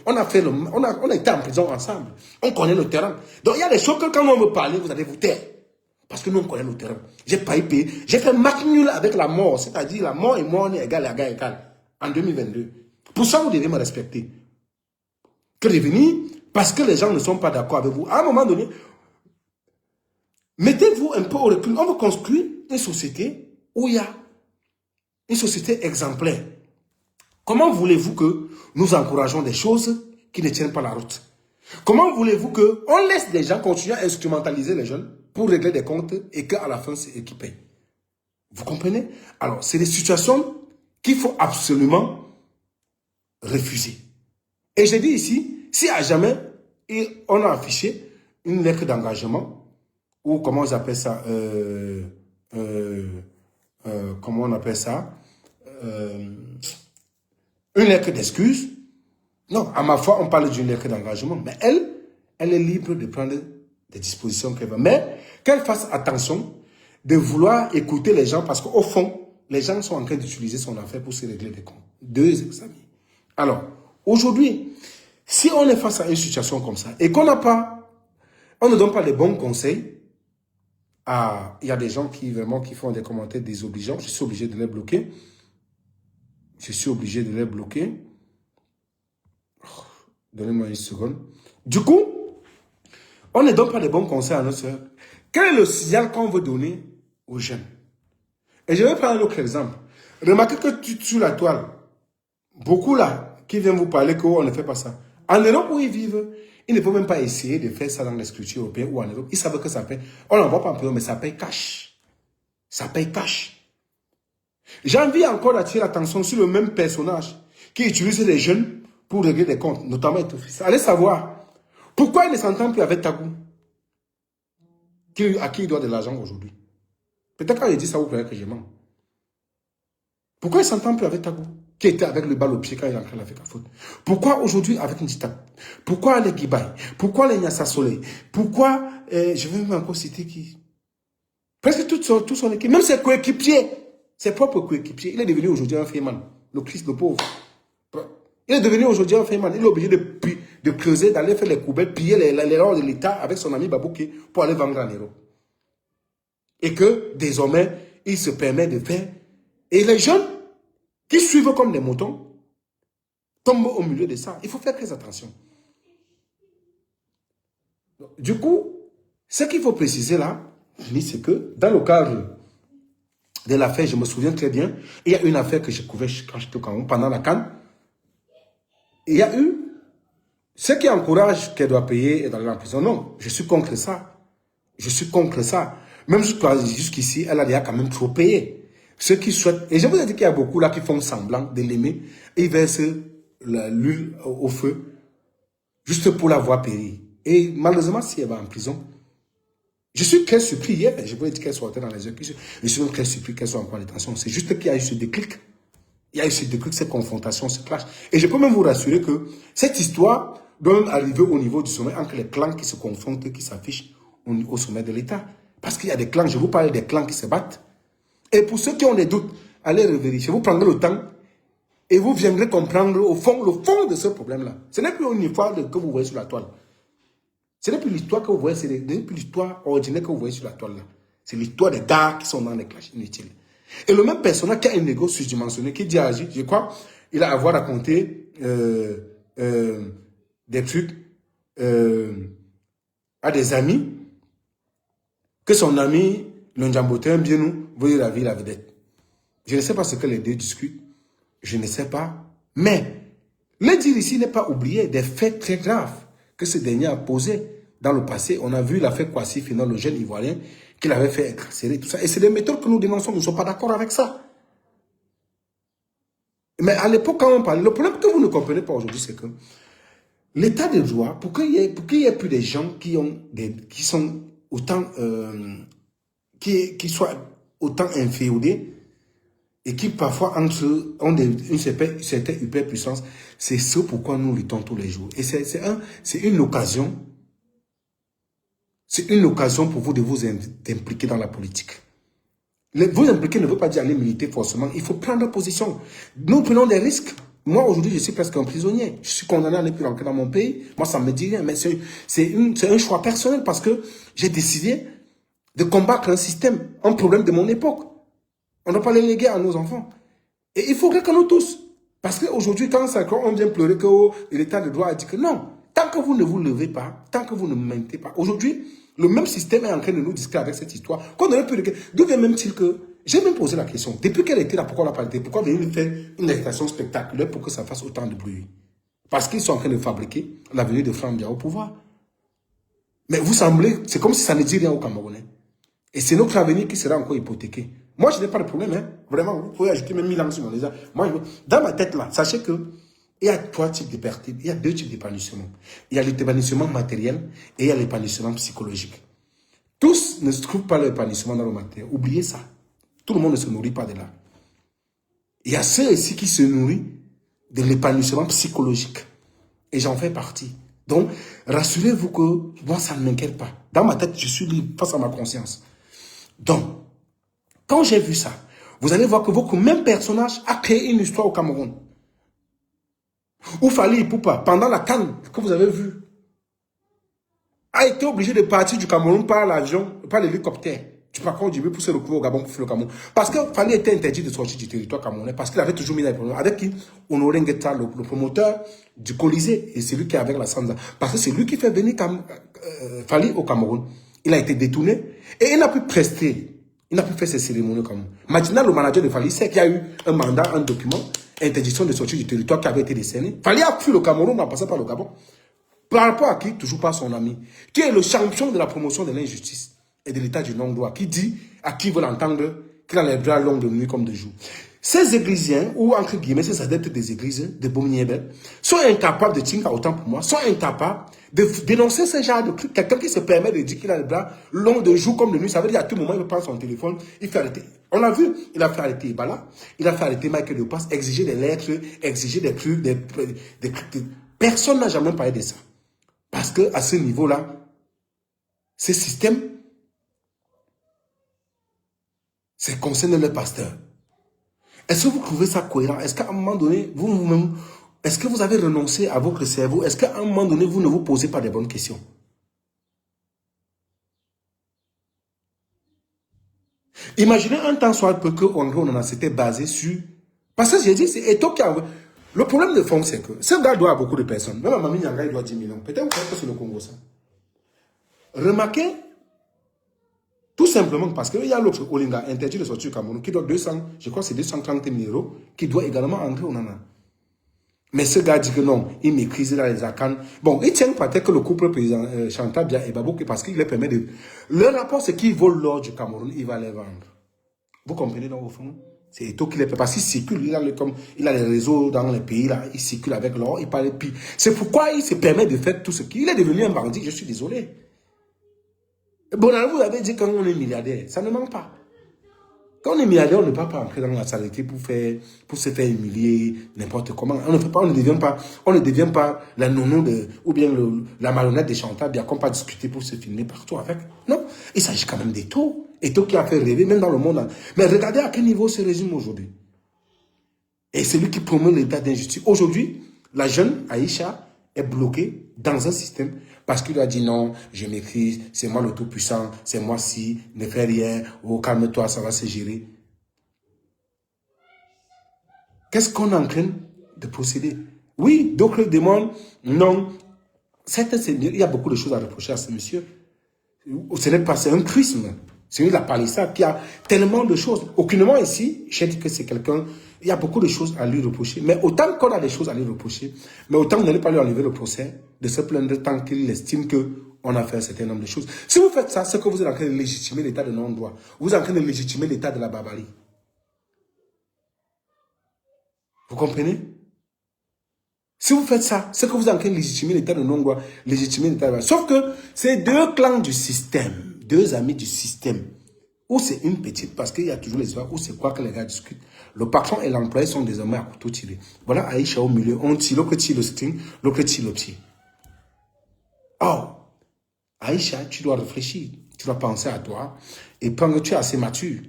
On a été en prison ensemble. On connaît le terrain. Donc, il y a des choses que quand on veut parler, vous allez vous taire. Parce que nous, on connaît le terrain. J'ai pas payé. J'ai fait match nul avec la mort. C'est-à-dire, la mort et moi, on est égal. En 2022. Pour ça, vous devez me respecter. Que devenir, parce que les gens ne sont pas d'accord avec vous. À un moment donné, mettez-vous un peu au recul. On veut construire une société où il y a une société exemplaire. Comment voulez-vous que nous encourageons des choses qui ne tiennent pas la route? Comment voulez-vous qu'on laisse des gens continuer à instrumentaliser les jeunes pour régler des comptes et qu'à la fin, c'est eux qui payent? Vous comprenez? Alors, c'est des situations qu'il faut absolument refuser. Et je dis ici, si à jamais on a affiché une lettre d'engagement, ou comment on appelle ça, comment on appelle ça, une lettre d'excuse. Non, à ma foi, on parle d'une lettre d'engagement. Mais elle est libre de prendre des dispositions qu'elle veut. Mais qu'elle fasse attention de vouloir écouter les gens parce qu'au fond, les gens sont en train d'utiliser son affaire pour se régler des comptes. Deux amis. Alors, aujourd'hui, si on est face à une situation comme ça et qu'on n'a pas, on ne donne pas les bons conseils, il y a des gens qui font des commentaires désobligeants, je suis obligé de les bloquer. Donnez-moi une seconde. Du coup, on ne donne pas de bons conseils à nos soeurs. Quel est le signal qu'on veut donner aux jeunes? Et je vais prendre un autre exemple. Remarquez que sur la toile, beaucoup là, qui viennent vous parler qu'on ne fait pas ça. En Europe où ils vivent, ils ne peuvent même pas essayer de faire ça dans les structures européennes ou en Europe. Ils savent que ça paye. On n'en voit pas en prison, mais ça paye cash. Ça paye cash. J'ai envie encore d'attirer l'attention sur le même personnage qui utilise les jeunes pour régler des comptes, notamment Etofis. Allez savoir pourquoi il ne s'entend plus avec Tagou, à qui il doit de l'argent aujourd'hui. Peut-être quand il dit ça, vous croyez que je mens. Pourquoi il ne s'entend plus avec Tagou, qui était avec le bal au pied quand il est entré avec la faute? Pourquoi aujourd'hui avec Ndita? Pourquoi les Gibaï? Pourquoi les Nyassa Soleil? Pourquoi, je vais même encore citer qui? Presque tout son équipe, même ses coéquipiers. Ses propres coéquipiers. Il est devenu aujourd'hui un féman. Le Christ, le pauvre. Il est devenu aujourd'hui un féman. Il est obligé de creuser, d'aller faire les poubelles, piller les ordres de l'État avec son ami Babouké pour aller vendre en Europe. Et que, désormais, il se permet de faire. Et les jeunes qui suivent comme des moutons tombent au milieu de ça. Il faut faire très attention. Du coup, ce qu'il faut préciser là, c'est que dans le cadre de l'affaire, je me souviens très bien, il y a une affaire que j'ai couverte quand j'étais au Cameroun, pendant la CAN. Il y a eu ce qui encourage qu'elle doit payer et d'aller en prison. Non, je suis contre ça. Je suis contre ça. Même jusqu'ici, elle a déjà quand même trop payé. Ceux qui souhaitent, et je vous ai dit qu'il y a beaucoup là qui font semblant de l'aimer, et ils versent l'huile au feu, juste pour la voir périr. Et malheureusement, si elle va en prison, je suis très surpris hier, je voulais dire qu'elle sortait dans les yeux, je suis même très surpris qu'elle soit encore en détention. C'est juste qu'il y a eu ce déclic. Il y a eu ce déclic, cette confrontation, ce clash. Et je peux même vous rassurer que cette histoire doit même arriver au niveau du sommet entre les clans qui se confrontent, qui s'affichent au sommet de l'État. Parce qu'il y a des clans, je vous parle des clans qui se battent. Et pour ceux qui ont des doutes, allez vérifier. Vous prendrez le temps et vous viendrez comprendre le fond de ce problème-là. Ce n'est plus une histoire que vous voyez sur la toile. Ce n'est plus l'histoire que vous voyez, ce n'est plus l'histoire originelle que vous voyez sur la toile là. C'est l'histoire des gars qui sont dans les clashs inutiles. Et le même personnage qui a un ego surdimensionné, qui dit à Agi, je crois, il a avoir raconté des trucs à des amis, que son ami, le Njambotin, bien nous, veut la vie, la vedette. Je ne sais pas ce que les deux discutent. Je ne sais pas. Mais, le dire ici n'est pas oublié des faits très graves que ce dernier a posés dans le passé. On a vu l'affaire Kwasi Finon, le jeune Ivoirien, qu'il avait fait incarcérer, tout ça. Et c'est des méthodes que nous dénonçons. Nous ne sommes pas d'accord avec ça. Mais à l'époque, quand on parlait, le problème que vous ne comprenez pas aujourd'hui, c'est que l'état de droit, pour qu'il y ait plus de gens qui sont autant, qui soient autant inféodés et qui parfois ont une certaine hyperpuissance, c'est ce pourquoi nous luttons tous les jours. Et c'est une occasion. C'est une occasion pour vous de vous impliquer dans la politique. Vous impliquer ne veut pas dire aller militer forcément. Il faut prendre position. Nous prenons des risques. Moi, aujourd'hui, je suis presque un prisonnier. Je suis condamné à ne plus rentrer dans mon pays. Moi, ça ne me dit rien. Mais c'est un choix personnel parce que j'ai décidé de combattre un système, un problème de mon époque. On ne doit pas les léguer à nos enfants. Et il faudrait que nous tous. Parce qu'aujourd'hui, quand on vient pleurer que l'État de droit a dit que non, tant que vous ne vous levez pas, tant que vous ne mentez pas. Aujourd'hui, le même système est en train de nous discuter avec cette histoire. D'où vient même-t-il que... J'ai même posé la question. Depuis qu'elle était là, pourquoi on n'a pas été? Pourquoi venir faire une arrestation spectaculaire pour que ça fasse autant de bruit? Parce qu'ils sont en train de fabriquer la venue de Franck Biya au pouvoir. Mais vous semblez... C'est comme si ça ne dit rien aux Camerounais. Et c'est notre avenir qui sera encore hypothéqué. Moi, je n'ai pas de problème. Hein. Vraiment, vous pouvez ajouter même 1000 ans sur mon lézard. Moi, dans ma tête, là, sachez que il y a trois types de pertes. Il y a deux types d'épanouissement. Il y a l'épanouissement matériel et il y a l'épanouissement psychologique. Tous ne se trouvent pas l'épanouissement dans le matériel. Oubliez ça. Tout le monde ne se nourrit pas de là. Il y a ceux ici qui se nourrissent de l'épanouissement psychologique. Et j'en fais partie. Donc, rassurez-vous que moi, ça ne m'inquiète pas. Dans ma tête, je suis libre face à ma conscience. Donc, quand j'ai vu ça, vous allez voir que votre même personnage a créé une histoire au Cameroun. Où Fally Ipupa, pendant la CAN que vous avez vue, a été obligé de partir du Cameroun par l'avion, par l'hélicoptère. Du parcours du pour se retrouver au Gabon pour faire le Cameroun. Parce que Fally était interdit de sortir du territoire camerounais parce qu'il avait toujours mis des problèmes. Avec qui? Honoré Ngueta, le promoteur du Colisée, et c'est lui qui est avec la Sanza. Parce que c'est lui qui fait venir Fally au Cameroun. Il a été détourné et il n'a pu prester. Il n'a plus fait ses cérémonies comme maintenant, le manager de Fally sait qu'il y a eu un mandat, un document, interdiction de sortir du territoire qui avait été décerné. Fally a fui le Cameroun en passant par le Gabon. Par rapport à qui? Toujours pas son ami. Qui est le champion de la promotion de l'injustice et de l'état du non-droit. Qui dit à qui veut l'entendre qu'il a les bras longs de nuit comme de jour. Ces églisiens, ou entre guillemets, ces adeptes des églises de Bomiébel, sont incapables de Tinka, autant pour moi, sont incapables de dénoncer ce genre de trucs. Quelqu'un qui se permet de dire qu'il a les bras longs de jour comme de nuit, ça veut dire à tout moment, il prend son téléphone, il fait arrêter. On l'a vu, il a fait arrêter Ibala, il a fait arrêter Michael Dupas, exiger des lettres, exiger des trucs, des personne n'a jamais parlé de ça. Parce que à ce niveau-là, ce système, c'est concerne le pasteur. Est-ce que vous trouvez ça cohérent? Est-ce qu'à un moment donné, vous-même, est-ce que vous avez renoncé à votre cerveau? Est-ce qu'à un moment donné, vous ne vous posez pas des bonnes questions? Imaginez un temps soit peu qu'on en s'était basé sur... Parce que j'ai dit, c'est Eto qui a... Le problème de fond, c'est que ce gars doit à beaucoup de personnes. Même à Mami Nyanga, il doit 10 millions. Peut-être vous faites que c'est le Congo, ça. Remarquez, tout simplement parce qu'il y a l'autre Olinga interdit de sortir du Cameroun qui doit 200, je crois que c'est 230 000 € qui doit également entrer au Nana. Mais ce gars dit que non, il maîtrise là les ACAN. Bon, il tient peut-être que le couple président Chantal Biya et Babou parce qu'il les permet de... Le rapport, c'est qu'il vole l'or du Cameroun, il va les vendre. Vous comprenez donc au fond? C'est tout qu'il est parce qu'il circule, il a les réseaux dans les pays là, il circule avec l'or, il parle puis. C'est pourquoi il se permet de faire tout ce qu'il est devenu un bandit, je suis désolé. Bon, alors vous avez dit quand on est milliardaire, ça ne manque pas. Quand on est milliardaire, on ne peut pas entrer dans la saleté pour se faire humilier n'importe comment. On ne devient pas la nounou ou bien la marionnette de Chantal Biya qu'on pas discuter pour se filmer partout avec. Non, il s'agit quand même d'Eto. Eto qui a fait rêver, même dans le monde. Mais regardez à quel niveau se résume aujourd'hui. Et c'est lui qui promeut l'état d'injustice. Aujourd'hui, la jeune Aïcha est bloquée dans un système parce qu'il a dit non, je maîtrise, c'est moi le tout-puissant, c'est moi si, ne fais rien, oh calme-toi, ça va se gérer. Qu'est-ce qu'on est en train de procéder? Oui, d'autres demandent, non, il y a beaucoup de choses à reprocher à ce monsieur. Ce n'est pas, c'est un chrisme. C'est la palissade qui a tellement de choses. Aucunement ici, j'ai dit que c'est quelqu'un, il y a beaucoup de choses à lui reprocher. Mais autant qu'on a des choses à lui reprocher, mais autant n'allez pas lui enlever le procès, de se plaindre tant qu'il estime qu'on a fait un certain nombre de choses. Si vous faites ça, c'est que vous êtes en train de légitimer l'état de non-droit. Vous êtes en train de légitimer l'état de la barbarie. Vous comprenez? Si vous faites ça, c'est que vous êtes en train de légitimer l'état de non-droit, légitimer l'état de la barbarie. Sauf que c'est deux clans du système. Deux amis du système, où c'est une petite, parce qu'il y a toujours les histoires où c'est quoi que les gars discutent. Le patron et l'employé sont désormais à couteau tiré. Voilà Aïcha au milieu, on tire, l'autre tire le string, l'autre tire le pied. Oh, Aïcha, tu dois réfléchir, tu dois penser à toi, et prendre, tu es assez mature,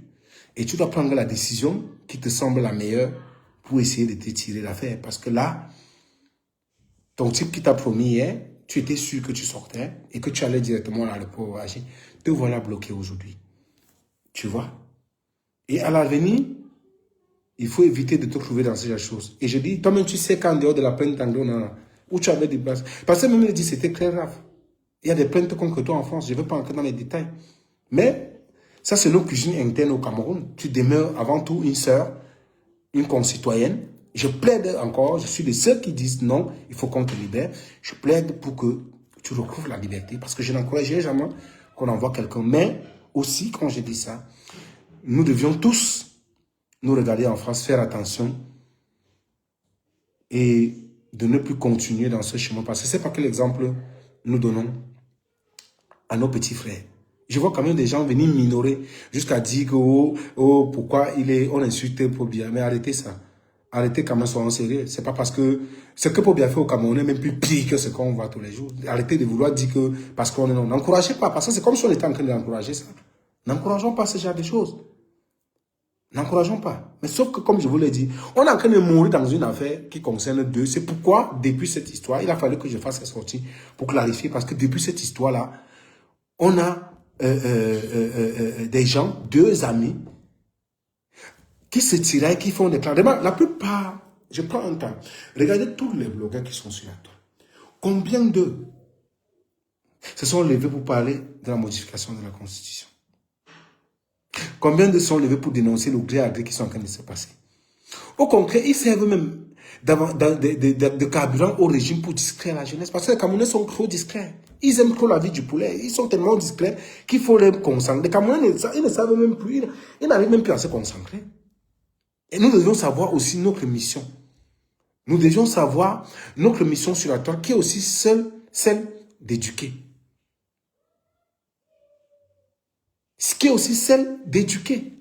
et tu dois prendre la décision qui te semble la meilleure pour essayer de te tirer l'affaire. Parce que là, ton type qui t'a promis hier, tu étais sûr que tu sortais et que tu allais directement à l'aéroport agir. Te voilà bloqué aujourd'hui. Tu vois? Et à l'avenir, il faut éviter de te trouver dans ces choses. Et je dis, toi-même, tu sais qu'en dehors de la plainte d'Anglona, où tu avais des places. Parce que même il dit, c'était très grave. Il y a des plaintes contre toi en France. Je ne vais pas entrer dans les détails. Mais ça, c'est nos cuisines internes au Cameroun. Tu demeures avant tout une sœur, une concitoyenne. Je plaide encore, je suis de ceux qui disent non, il faut qu'on te libère. Je plaide pour que tu retrouves la liberté. Parce que je n'encouragerai jamais qu'on envoie quelqu'un. Mais aussi, quand je dis ça, nous devions tous nous regarder en France, faire attention et de ne plus continuer dans ce chemin. Parce que c'est pas quel exemple nous donnons à nos petits frères. Je vois quand même des gens venir minorer jusqu'à dire que pourquoi on insulte Pobia. Mais arrêtez ça. Arrêtez quand même, soyons sérieux. C'est pas parce que ce que Pobia fait au Cameroun est même plus pire que ce qu'on voit tous les jours. Arrêtez de vouloir dire que parce qu'on est non. N'encouragez pas, parce que c'est comme si on était en train d'encourager ça. N'encourageons pas ce genre de choses. N'encourageons pas. Mais sauf que, comme je vous l'ai dit, on est en train de mourir dans une affaire qui concerne deux. C'est pourquoi, depuis cette histoire, il a fallu que je fasse cette sortie pour clarifier. Parce que depuis cette histoire-là, on a des gens, deux amis, qui se tiraient, qui font des plans. La plupart, je prends un temps. Regardez tous les blogueurs qui sont sur la toile. Combien d'eux se sont levés pour parler de la modification de la Constitution? Combien de sont levés pour dénoncer le gré à gré qui sont en train de se passer? Au concret, ils servent même de carburant au régime pour distraire la jeunesse. Parce que les Camerounais sont trop discrets. Ils aiment trop la vie du poulet. Ils sont tellement discrets qu'il faut les concentrer. Les Camerounais, ils ne savent même plus. Ils n'arrivent même plus à se concentrer. Et nous devions savoir aussi notre mission. Nous devions savoir notre mission sur la terre qui est aussi celle d'éduquer. Ce qui est aussi celle d'éduquer.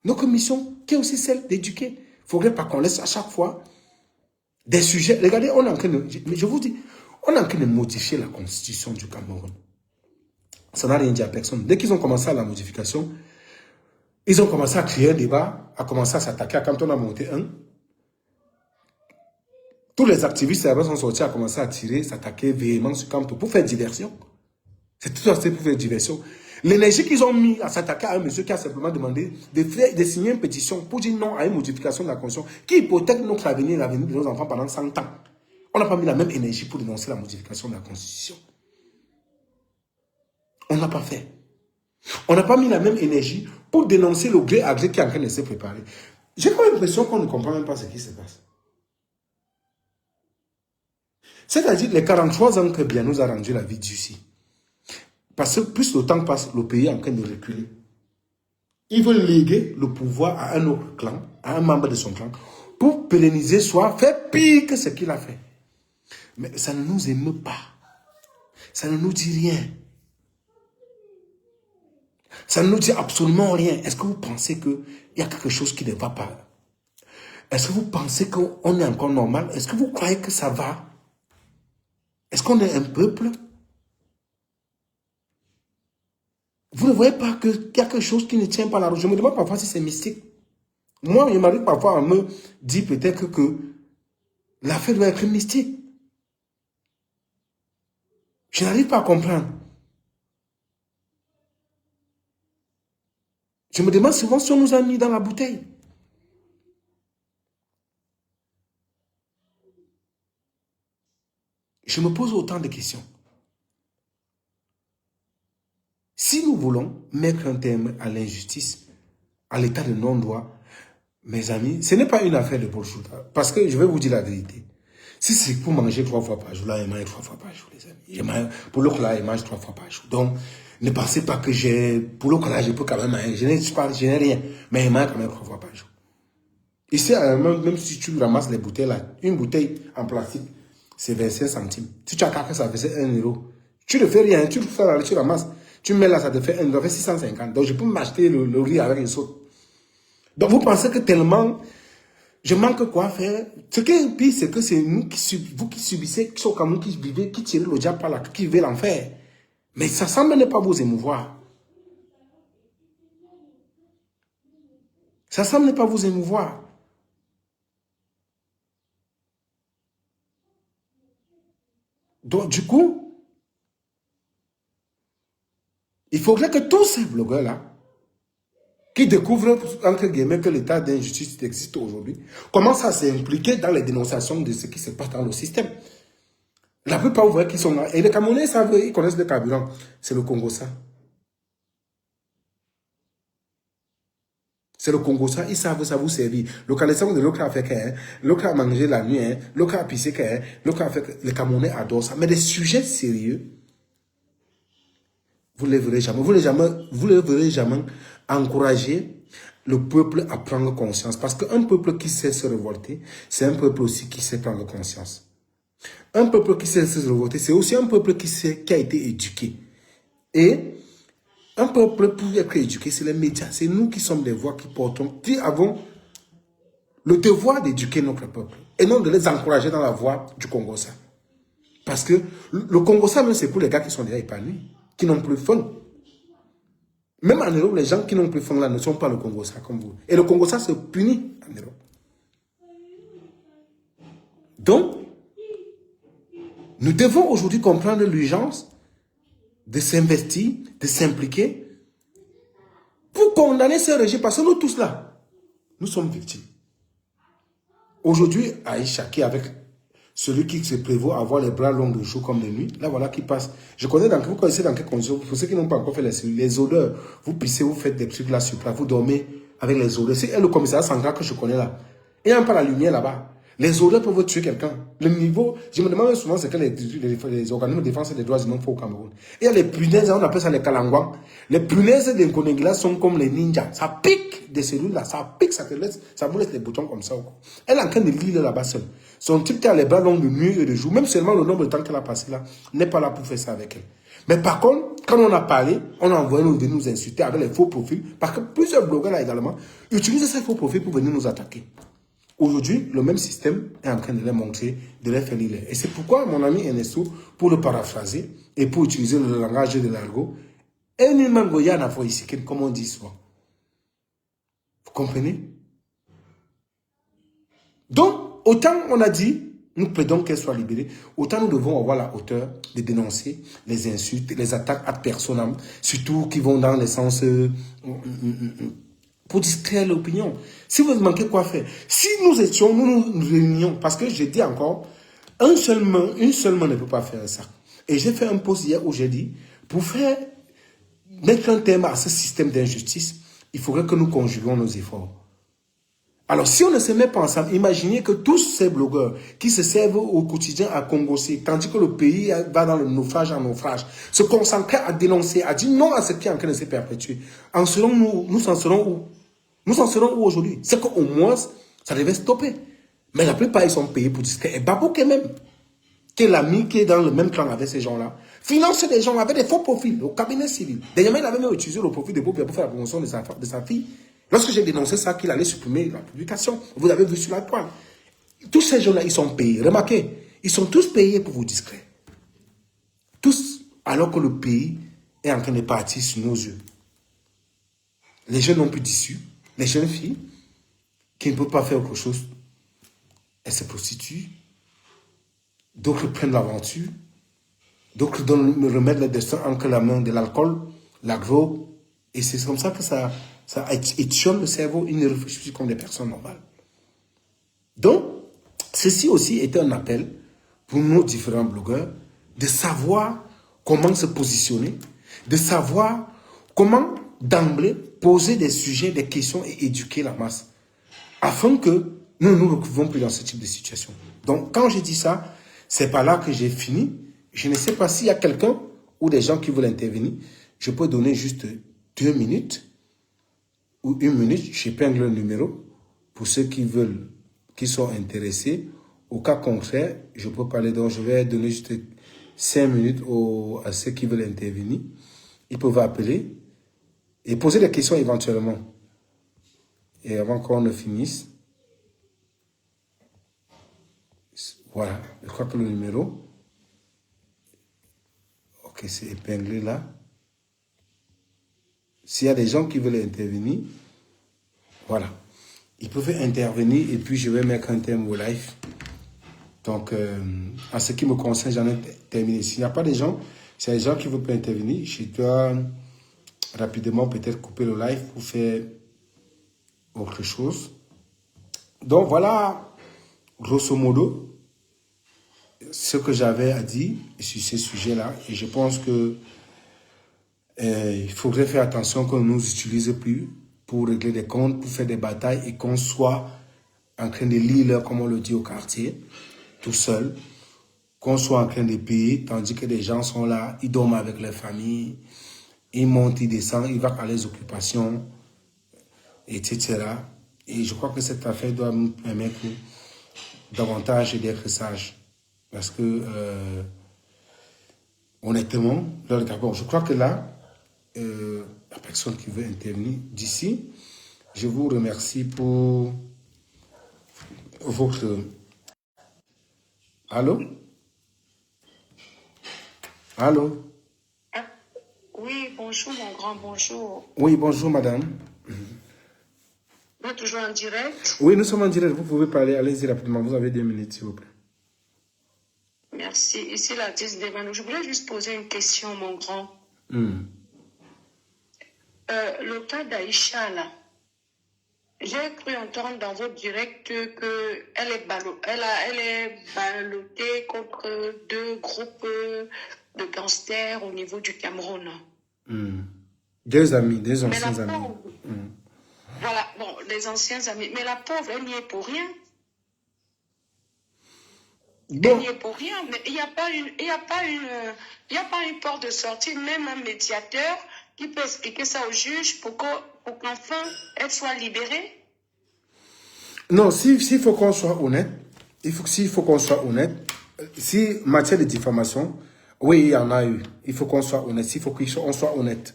Notre mission qui est aussi celle d'éduquer. Il ne faudrait pas qu'on laisse à chaque fois des sujets. Regardez, on est en train de, je vous dis, on est en train de modifier la constitution du Cameroun. Ça n'a rien dit à personne. Dès qu'ils ont commencé à la modification, ils ont commencé à créer un débat, à commencer à s'attaquer. Quand on a monté un, tous les activistes sont sortis à commencer à tirer, s'attaquer véhément sur Camto pour faire diversion. C'est tout à fait pour faire diversion. L'énergie qu'ils ont mis à s'attaquer à un monsieur qui a simplement demandé de signer une pétition pour dire non à une modification de la Constitution qui hypothèque notre avenir et l'avenir de nos enfants pendant 100 ans. On n'a pas mis la même énergie pour dénoncer la modification de la Constitution. On n'a pas fait. On n'a pas mis la même énergie pour dénoncer le gré à gré qui est en train de se préparer. J'ai comme l'impression qu'on ne comprend même pas ce qui se passe. C'est-à-dire les 43 ans que bien nous a rendu la vie d'ici. Parce que plus le temps passe, le pays est en train de reculer. Ils veulent léguer le pouvoir à un autre clan, à un membre de son clan, pour pérenniser, soit faire pire que ce qu'il a fait. Mais ça ne nous émeut pas. Ça ne nous dit rien. Ça ne nous dit absolument rien. Est-ce que vous pensez qu'il y a quelque chose qui ne va pas? Est-ce que vous pensez qu'on est encore normal? Est-ce que vous croyez que ça va? Est-ce qu'on est un peuple? Vous ne voyez pas qu'il y a quelque chose qui ne tient pas la route. Je me demande parfois si c'est mystique. Moi, il m'arrive parfois à me dire peut-être que l'affaire doit être mystique. Je n'arrive pas à comprendre. Je me demande souvent si on nous a mis dans la bouteille. Je me pose autant de questions. Si nous voulons mettre un terme à l'injustice, à l'état de non-droit, mes amis, ce n'est pas une affaire de bullshit. Parce que je vais vous dire la vérité. Si c'est pour manger 3 fois par jour, là, il mange 3 fois par jour, les amis. Pour l'autre, là, il mange 3 fois par jour. Donc, ne pensez pas que j'ai... Pour l'autre, là, je peux quand même manger. Je n'ai rien. Mais il mange quand même 3 fois par jour. Ici, même si tu ramasses les bouteilles, là, une bouteille en plastique, c'est 25 centimes. Si tu as qu'à ça fait 1 euro. Tu ne fais rien. Tu fais là, tu ramasses. Tu mets là, ça te fait 1 euro, ça fait 650. Donc, je peux m'acheter le riz avec une saute. Donc, vous pensez que tellement... Je manque quoi faire. Ce qui est pire, c'est que c'est nous vous qui subissez, qui sont comme nous, qui vivez, qui tirez le diable par la qui vivez l'enfer. Mais ça semble ne pas vous émouvoir. Ça semble ne pas vous émouvoir. Donc, du coup, il faudrait que tous ces blogueurs-là, qui découvrent, entre guillemets, que l'état d'injustice existe aujourd'hui, commencent à s'impliquer dans les dénonciations de ce qui se passe dans le système. La plupart, vous voyez qu'ils sont là. Et les Camerounais savent, ils connaissent le carburant. C'est le Congo, ça. C'est le Congo, ça. Ils savent, ça vous servir. Localisation de l'autre a fait qu'un, l'autre a mangé la nuit, l'autre a pissé qu'un, l'autre a fait que... Les Camerounais adorent ça. Mais des sujets sérieux, vous ne les verrez jamais. Vous ne verrez jamais encourager le peuple à prendre conscience. Parce qu'un peuple qui sait se révolter, c'est un peuple aussi qui sait prendre conscience. Un peuple qui sait se révolter, c'est aussi un peuple qui a été éduqué. Et un peuple pour être éduqué, c'est les médias. C'est nous qui sommes les voix qui portons, qui avons le devoir d'éduquer notre peuple. Et non de les encourager dans la voie du Congo-Ça. Parce que le Congo-Ça, même c'est pour les gars qui sont déjà épanouis, qui n'ont plus faim. Même en Europe, les gens qui n'ont plus faim là ne sont pas le Congo-Ça comme vous. Et le Congo-Ça se punit en Europe. Donc, nous devons aujourd'hui comprendre l'urgence de s'investir, de s'impliquer pour condamner ce régime. Parce que nous tous là, nous sommes victimes. Aujourd'hui, Aïcha, qui est avec celui qui se prévaut avoir les bras longs de jour comme de nuit, là voilà qui passe. Je connais vous connaissez dans quelles conditions, pour ceux qui n'ont pas encore fait les odeurs, vous pissez, vous faites des trucs là sur place, vous dormez avec les odeurs. C'est le commissariat central que je connais là. Il n'y a pas la lumière là-bas. Les odeurs peuvent tuer quelqu'un. Le niveau, je me demande souvent ce que les organismes de défense des droits humains font au Cameroun. Il y a les punaises, on appelle ça les kalangwans. Les punaises des Konégla sont comme les ninjas. Ça pique des cellules là, ça pique, ça vous laisse les boutons comme ça. Elle est en train de lire là-bas seule. Son type qui a les bras longs de nuit et de jour, même seulement le nombre de temps qu'elle a passé là, n'est pas là pour faire ça avec elle. Mais par contre, quand on a parlé, on a envoyé nous insulter avec les faux profils, parce que plusieurs blogueurs là également utilisent ces faux profils pour venir nous attaquer. Aujourd'hui, le même système est en train de les montrer, de les faire lire. Et c'est pourquoi mon ami Ernesto, pour le paraphraser et pour utiliser le langage de l'argot, comme on dit souvent. Vous comprenez? Donc, autant on a dit, nous plaidons qu'elle soit libérée, autant nous devons avoir la hauteur de dénoncer les insultes, les attaques ad personam, surtout qui vont dans le sens... pour distraire l'opinion. Si vous manquez quoi faire, si nous étions, nous réunions, parce que je dis encore, une seule main ne peut pas faire ça. Et j'ai fait un post hier où j'ai dit, pour mettre un terme à ce système d'injustice, il faudrait que nous conjuguions nos efforts. Alors, si on ne se met pas ensemble, imaginez que tous ces blogueurs qui se servent au quotidien à congosser, tandis que le pays va dans le naufrage en naufrage, se concentrer à dénoncer, à dire non à ce qui est en train de se perpétuer. Nous en serons où? Nous en serons où aujourd'hui? C'est qu'au moins, ça devait stopper. Mais la plupart, ils sont payés pour discuter. Et Babou quand même, qui est l'ami qui est dans le même clan avec ces gens-là, finance des gens avec des faux profils au cabinet civil. D'ailleurs, il avait même utilisé le profil de Bobia pour faire la promotion de sa fille. Lorsque j'ai dénoncé ça, qu'il allait supprimer la publication, vous avez vu sur la toile. Tous ces gens-là, ils sont payés. Remarquez, ils sont tous payés pour vous discret. Tous, alors que le pays est en train de partir sur nos yeux. Les jeunes n'ont plus d'issue. Les jeunes filles qui ne peuvent pas faire autre chose, elles se prostituent. D'autres prennent l'aventure. D'autres remettent le destin entre la main de l'alcool, la drogue. Et c'est comme ça que ça étionne le cerveau. Ils ne réfléchissent plus comme des personnes normales. Donc, ceci aussi est un appel pour nos différents blogueurs de savoir comment se positionner, de savoir comment d'emblée poser des sujets, des questions et éduquer la masse afin que nous ne nous retrouvions plus dans ce type de situation. Donc, quand je dis ça, c'est pas là que j'ai fini. Je ne sais pas s'il y a quelqu'un ou des gens qui veulent intervenir. Je peux donner juste 2 minutes ou 1 minute. J'épingle le numéro pour ceux qui veulent, qui sont intéressés. Au cas contraire, je peux parler. Donc, je vais donner juste 5 minutes à ceux qui veulent intervenir. Ils peuvent appeler et poser des questions éventuellement. Et avant qu'on ne finisse, voilà, je crois que le numéro, ok, c'est épinglé là. S'il y a des gens qui veulent intervenir, voilà. ils pouvaient intervenir et puis je vais mettre un terme au live. Donc, en ce qui me concerne, j'en ai terminé. S'il n'y a pas de gens, s'il y a des gens qui veulent pas intervenir, je dois rapidement peut-être couper le live pour faire autre chose. Donc, voilà, grosso modo, ce que j'avais à dire sur ces sujets-là. Et je pense que il faudrait faire attention qu'on ne nous utilise plus pour régler des comptes, pour faire des batailles et qu'on soit en train de lire, comme on le dit au quartier, tout seul, qu'on soit en train de payer, tandis que des gens sont là, ils dorment avec leur famille, ils montent, ils descendent, ils vont à leurs occupations, etc. Et je crois que cette affaire doit nous permettre davantage d'être sages. Parce que, honnêtement, bon, je crois que là, la personne qui veut intervenir d'ici, je vous remercie pour votre... Allô? Allô? Ah, oui, bonjour mon grand, bonjour. Oui, bonjour madame. Vous êtes toujours en direct? Oui, nous sommes en direct, vous pouvez parler, allez-y rapidement, vous avez 2 minutes s'il vous plaît. Merci, ici l'artiste Devano. Je voulais juste poser une question mon grand. Le cas d'Aïcha là, j'ai cru entendre dans votre direct qu'elle est ballottée contre 2 groupes de gangsters au niveau du Cameroun. 2 amis, 2 anciens amis. Voilà, bon, les anciens amis. Mais la pauvre, elle n'y est pour rien. Bon. Elle n'y est pour rien. Mais il n'y a pas une porte de sortie, même un médiateur qui peut expliquer ça au juge pour qu'enfin elle soit libérée. Non, s'il faut qu'on soit honnête, s'il faut qu'on soit honnête, si matière de diffamation, oui, il y en a eu. Il faut qu'on soit honnête, il faut qu'on soit honnête.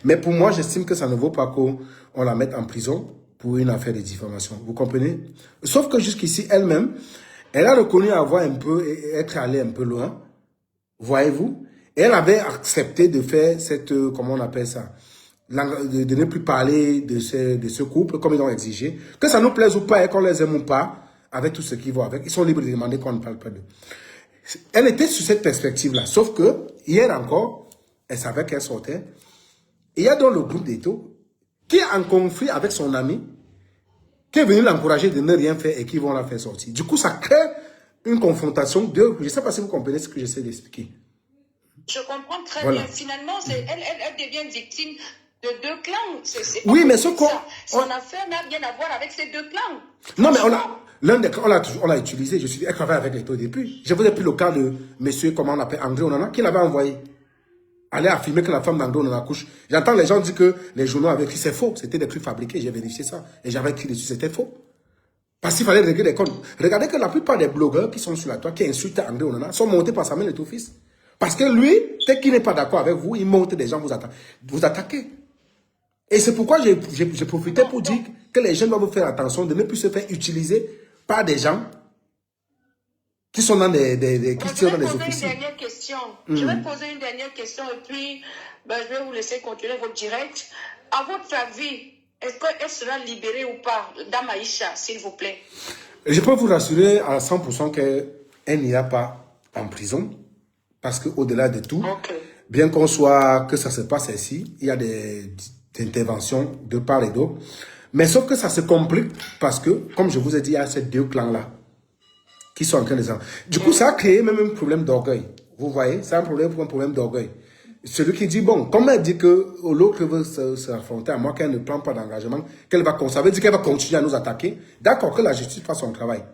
Mais pour moi, j'estime que ça ne vaut pas qu'on la mette en prison pour une affaire de diffamation. Vous comprenez? Sauf que jusqu'ici, elle-même, elle a reconnu avoir être allée un peu loin. Voyez-vous? Et elle avait accepté de faire cette, comment on appelle ça? De ne plus parler de ce couple comme ils ont exigé. Que ça nous plaise ou pas et qu'on les aime ou pas, avec tout ce qui va avec, ils sont libres de demander qu'on ne parle pas d'eux. Elle était sur cette perspective-là. Sauf que, hier encore, elle savait qu'elle sortait. Et il y a donc le groupe d'Eto qui est en conflit avec son ami, qui est venu l'encourager de ne rien faire et qui vont la faire sortir. Du coup, ça crée une confrontation de... Je ne sais pas si vous comprenez ce que j'essaie d'expliquer. Je comprends très bien. Finalement, elle devient victime de 2 clans. Oui, mais son affaire n'a rien à voir avec ces 2 clans. Non, mais l'un des clans, on l'a utilisé. Je suis dit, elle travaille avec l'État au début. Je vous ai pris le cas de monsieur, comment on appelle, André Onana, qui l'avait envoyé. Aller affirmer que la femme d'André Onana couche. J'entends les gens dire que les journaux avaient écrit, c'est faux. C'était des trucs fabriqués. J'ai vérifié ça. Et j'avais écrit dessus, c'était faux. Parce qu'il fallait régler les comptes. Regardez que la plupart des blogueurs qui sont sur la toile, qui insultent André Onana, sont montés par sa main de fils. Parce que lui, dès qu'il n'est pas d'accord avec vous, il monte des gens vous attaquer. Et c'est pourquoi j'ai profité pour dire que les jeunes doivent faire attention de ne plus se faire utiliser par des gens qui sont dans qui tirent dans des officines. Je vais poser une dernière question et puis je vais vous laisser continuer votre direct. À votre avis, est-ce qu'elle sera libérée ou pas, Dame Aïcha, s'il vous plaît? Je peux vous rassurer à 100% qu'elle n'ira pas en prison. Parce qu'au-delà de tout, bien qu'on soit, que ça se passe ici, il y a des interventions de part et d'autre. Mais sauf que ça se complique parce que, comme je vous ai dit, il y a ces 2 clans-là qui sont en train de s'en... Du coup, ça a créé même un problème d'orgueil. Vous voyez, c'est un problème d'orgueil. Celui qui dit, bon, comme elle dit que l'autre veut s'affronter à moi, qu'elle ne prend pas d'engagement, qu'elle va conserver, dit qu'elle va continuer à nous attaquer. D'accord, que la justice fasse son travail.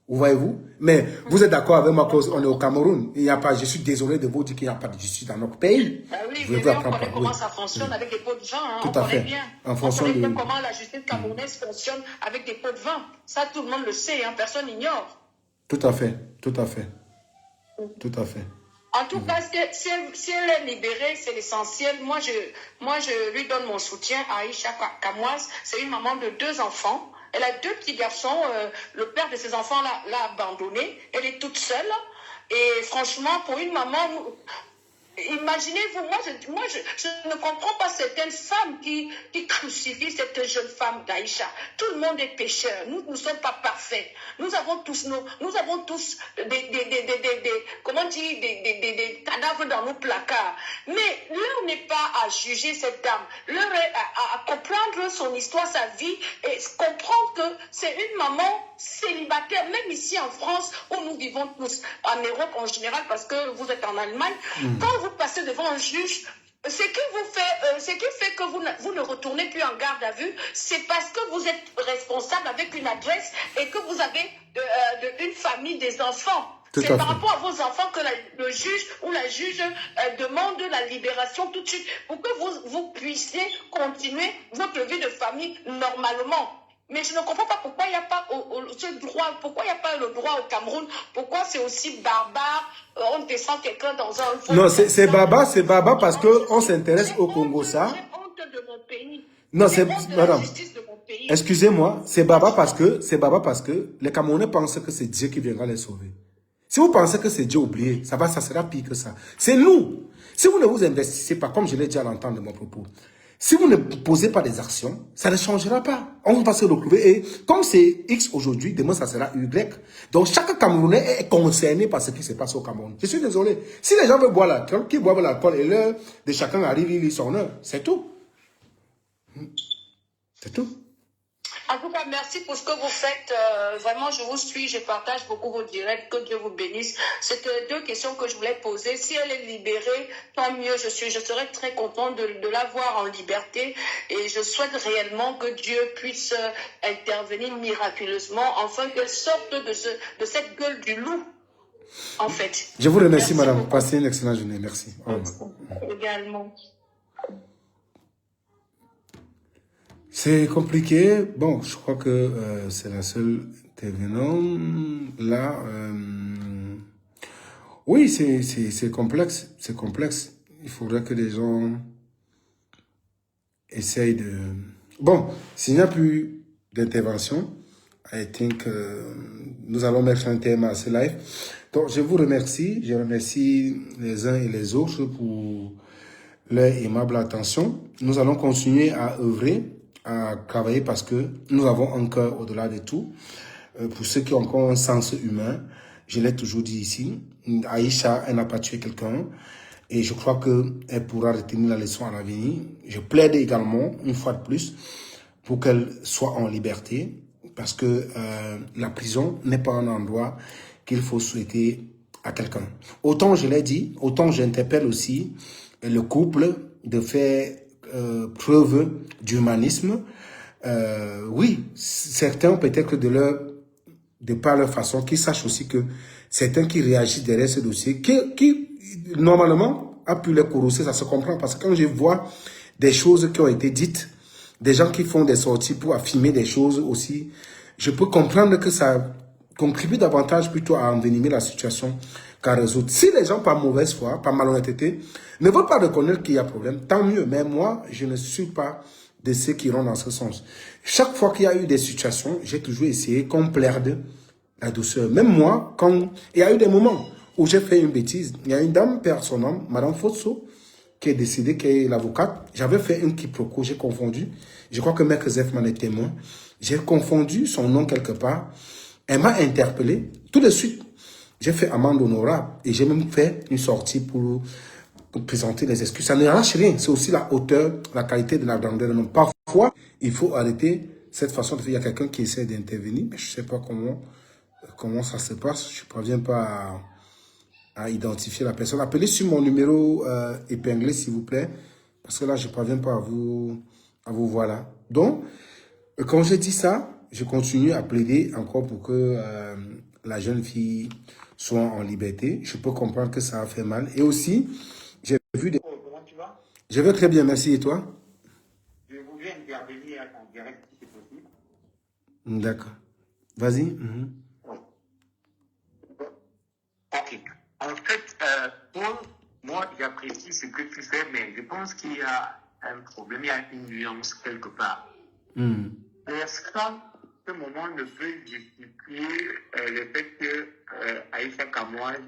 Vous voyez-vous? Mais vous êtes d'accord avec moi qu'on est au Cameroun. Il n'y a pas, je suis désolé de vous dire qu'il n'y a pas de justice dans notre pays. Oui, mais on connaît comment ça fonctionne avec des pots de vin. Hein, tout à fait. Bien. On connaît bien comment la justice camerounaise fonctionne avec des pots de vin. Ça, tout le monde le sait, hein, personne n'ignore. Tout à fait, tout à fait. Tout à fait. En tout cas, si elle est libérée, c'est l'essentiel. Moi, je lui donne mon soutien à Aïcha Kamoise. C'est une maman de 2 enfants. Elle a 2 petits garçons. Le père de ces enfants l'a abandonnée. Elle est toute seule. Et franchement, pour une maman, imaginez-vous, je ne comprends pas certaines femmes qui crucifient cette jeune femme d'Aïcha. Tout le monde est pécheur. Nous ne sommes pas parfaits. Nous avons tous comment dire, des cadavres dans nos placards. Mais l'heure n'est pas à juger cette dame. L'heure est à comprendre son histoire, sa vie, et comprendre que c'est une maman célibataire, même ici en France, où nous vivons tous, en Europe en général, parce que vous êtes en Allemagne. Quand vous passez devant un juge, ce qui fait que vous ne retournez plus en garde à vue, c'est parce que vous êtes responsable avec une adresse et que vous avez une famille, des enfants. C'est par rapport à vos enfants que le juge ou la juge demande la libération tout de suite pour que vous puissiez continuer votre vie de famille normalement. Mais je ne comprends pas pourquoi il n'y a pas pourquoi il n'y a pas le droit au Cameroun, pourquoi c'est aussi barbare, on descend quelqu'un dans un... Non, c'est barbare parce qu'on s'intéresse au Congo, ça. J'ai honte de mon pays. Non, c'est... Madame, justice de mon pays. excusez-moi, c'est barbare parce que les Camerounais pensent que c'est Dieu qui viendra les sauver. Si vous pensez que c'est Dieu oublié, ça sera pire que ça. C'est nous. Si vous ne vous investissez pas, comme je l'ai dit à l'entendre de mon propos, si vous ne posez pas des actions, ça ne changera pas. On va se retrouver. Et comme c'est X aujourd'hui, demain, ça sera Y. Donc, chaque Camerounais est concerné par ce qui se passe au Cameroun. Je suis désolé. Si les gens veulent boire l'alcool, qu'ils boivent l'alcool et l'heure de chacun arrive, il lit son heure. C'est tout. C'est tout. En tout cas, merci pour ce que vous faites. Vraiment, je vous suis, je partage beaucoup vos directs. Que Dieu vous bénisse. C'était deux questions que je voulais poser. Si elle est libérée, tant mieux. Je serais très contente de la voir en liberté. Et je souhaite réellement que Dieu puisse intervenir miraculeusement afin qu'elle sorte de cette gueule du loup. En fait. Je vous remercie, madame. Beaucoup. Passez une excellente journée. Merci. Également. C'est compliqué. Bon, je crois que c'est la seule intervenante. Là, oui, c'est complexe. C'est complexe. Il faudrait que les gens essayent de... Bon, s'il n'y a plus d'intervention, I think nous allons mettre un thème à ce live. Donc, je vous remercie. Je remercie les uns et les autres pour leur aimable attention. Nous allons continuer à œuvrer, à travailler parce que nous avons un cœur au-delà de tout. Pour ceux qui ont encore un sens humain, je l'ai toujours dit ici, Aïcha, elle n'a pas tué quelqu'un et je crois qu'elle pourra retenir la leçon à l'avenir. Je plaide également, une fois de plus, pour qu'elle soit en liberté parce que la prison n'est pas un endroit qu'il faut souhaiter à quelqu'un. Autant je l'ai dit, autant j'interpelle aussi le couple de faire preuve d'humanisme. Oui, certains peut-être de par leur façon, qui sachent aussi que certains qui réagissent derrière ce dossier, qui normalement a pu les corroser, ça se comprend parce que quand je vois des choses qui ont été dites, des gens qui font des sorties pour affirmer des choses aussi, je peux comprendre que ça contribue davantage plutôt à envenimer la situation qu'à résoudre. Si les gens, par mauvaise foi, par malhonnêteté, ne veulent pas reconnaître qu'il y a problème, tant mieux. Mais moi, je ne suis pas de ceux qui iront dans ce sens. Chaque fois qu'il y a eu des situations, j'ai toujours essayé qu'on plaide la douceur. Même moi, quand il y a eu des moments où j'ai fait une bêtise, il y a une dame, perd son nom, Madame Fotso, qui est décédée, qui est l'avocate. J'avais fait un quiproquo, j'ai confondu. Je crois que Maître Zef m'en est témoin. J'ai confondu son nom quelque part. Elle m'a interpellé. Tout de suite, j'ai fait amende honorable et j'ai même fait une sortie pour présenter les excuses. Ça ne lâche rien. C'est aussi la hauteur, la qualité de la grandeur de l'homme. Parfois, il faut arrêter cette façon de faire. Il y a quelqu'un qui essaie d'intervenir, mais je ne sais pas comment ça se passe. Je ne parviens pas à identifier la personne. Appelez sur mon numéro épinglé, s'il vous plaît, parce que là, je ne parviens pas à vous voir là. Donc, quand j'ai dit ça, je continue à plaider encore pour que la jeune fille soit en liberté. Je peux comprendre que ça a fait mal. Et aussi, j'ai vu des... Comment tu vas? Je vais très bien, merci. Et toi? Je voulais intervenir en direct si c'est possible. D'accord. Vas-y. Ok. En fait, moi, j'apprécie ce que tu fais, mais je pense qu'il y a un problème, il y a une nuance quelque part. Est-ce que ce moment ne peut justifier le fait que Aïcha Kamoise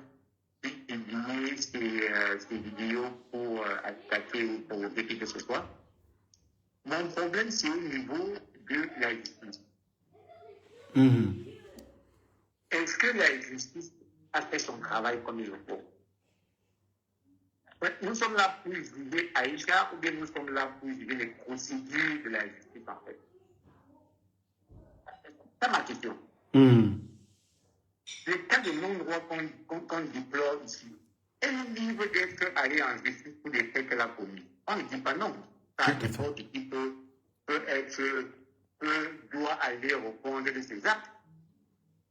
publier ces vidéos pour attaquer ou pour défier que ce soit. Mon problème, c'est au niveau de la justice. Est-ce que la justice a fait son travail comme il le faut? Nous sommes là pour juger Aïcha ou bien nous sommes là pour juger les procédures de la justice en fait? C'est ma question. Le cas de non-droit qu'on déplore ici, elle est libre d'être allée en justice pour des faits qu'elle a commis. On ne dit pas non. N'importe qui doit aller répondre de ses actes.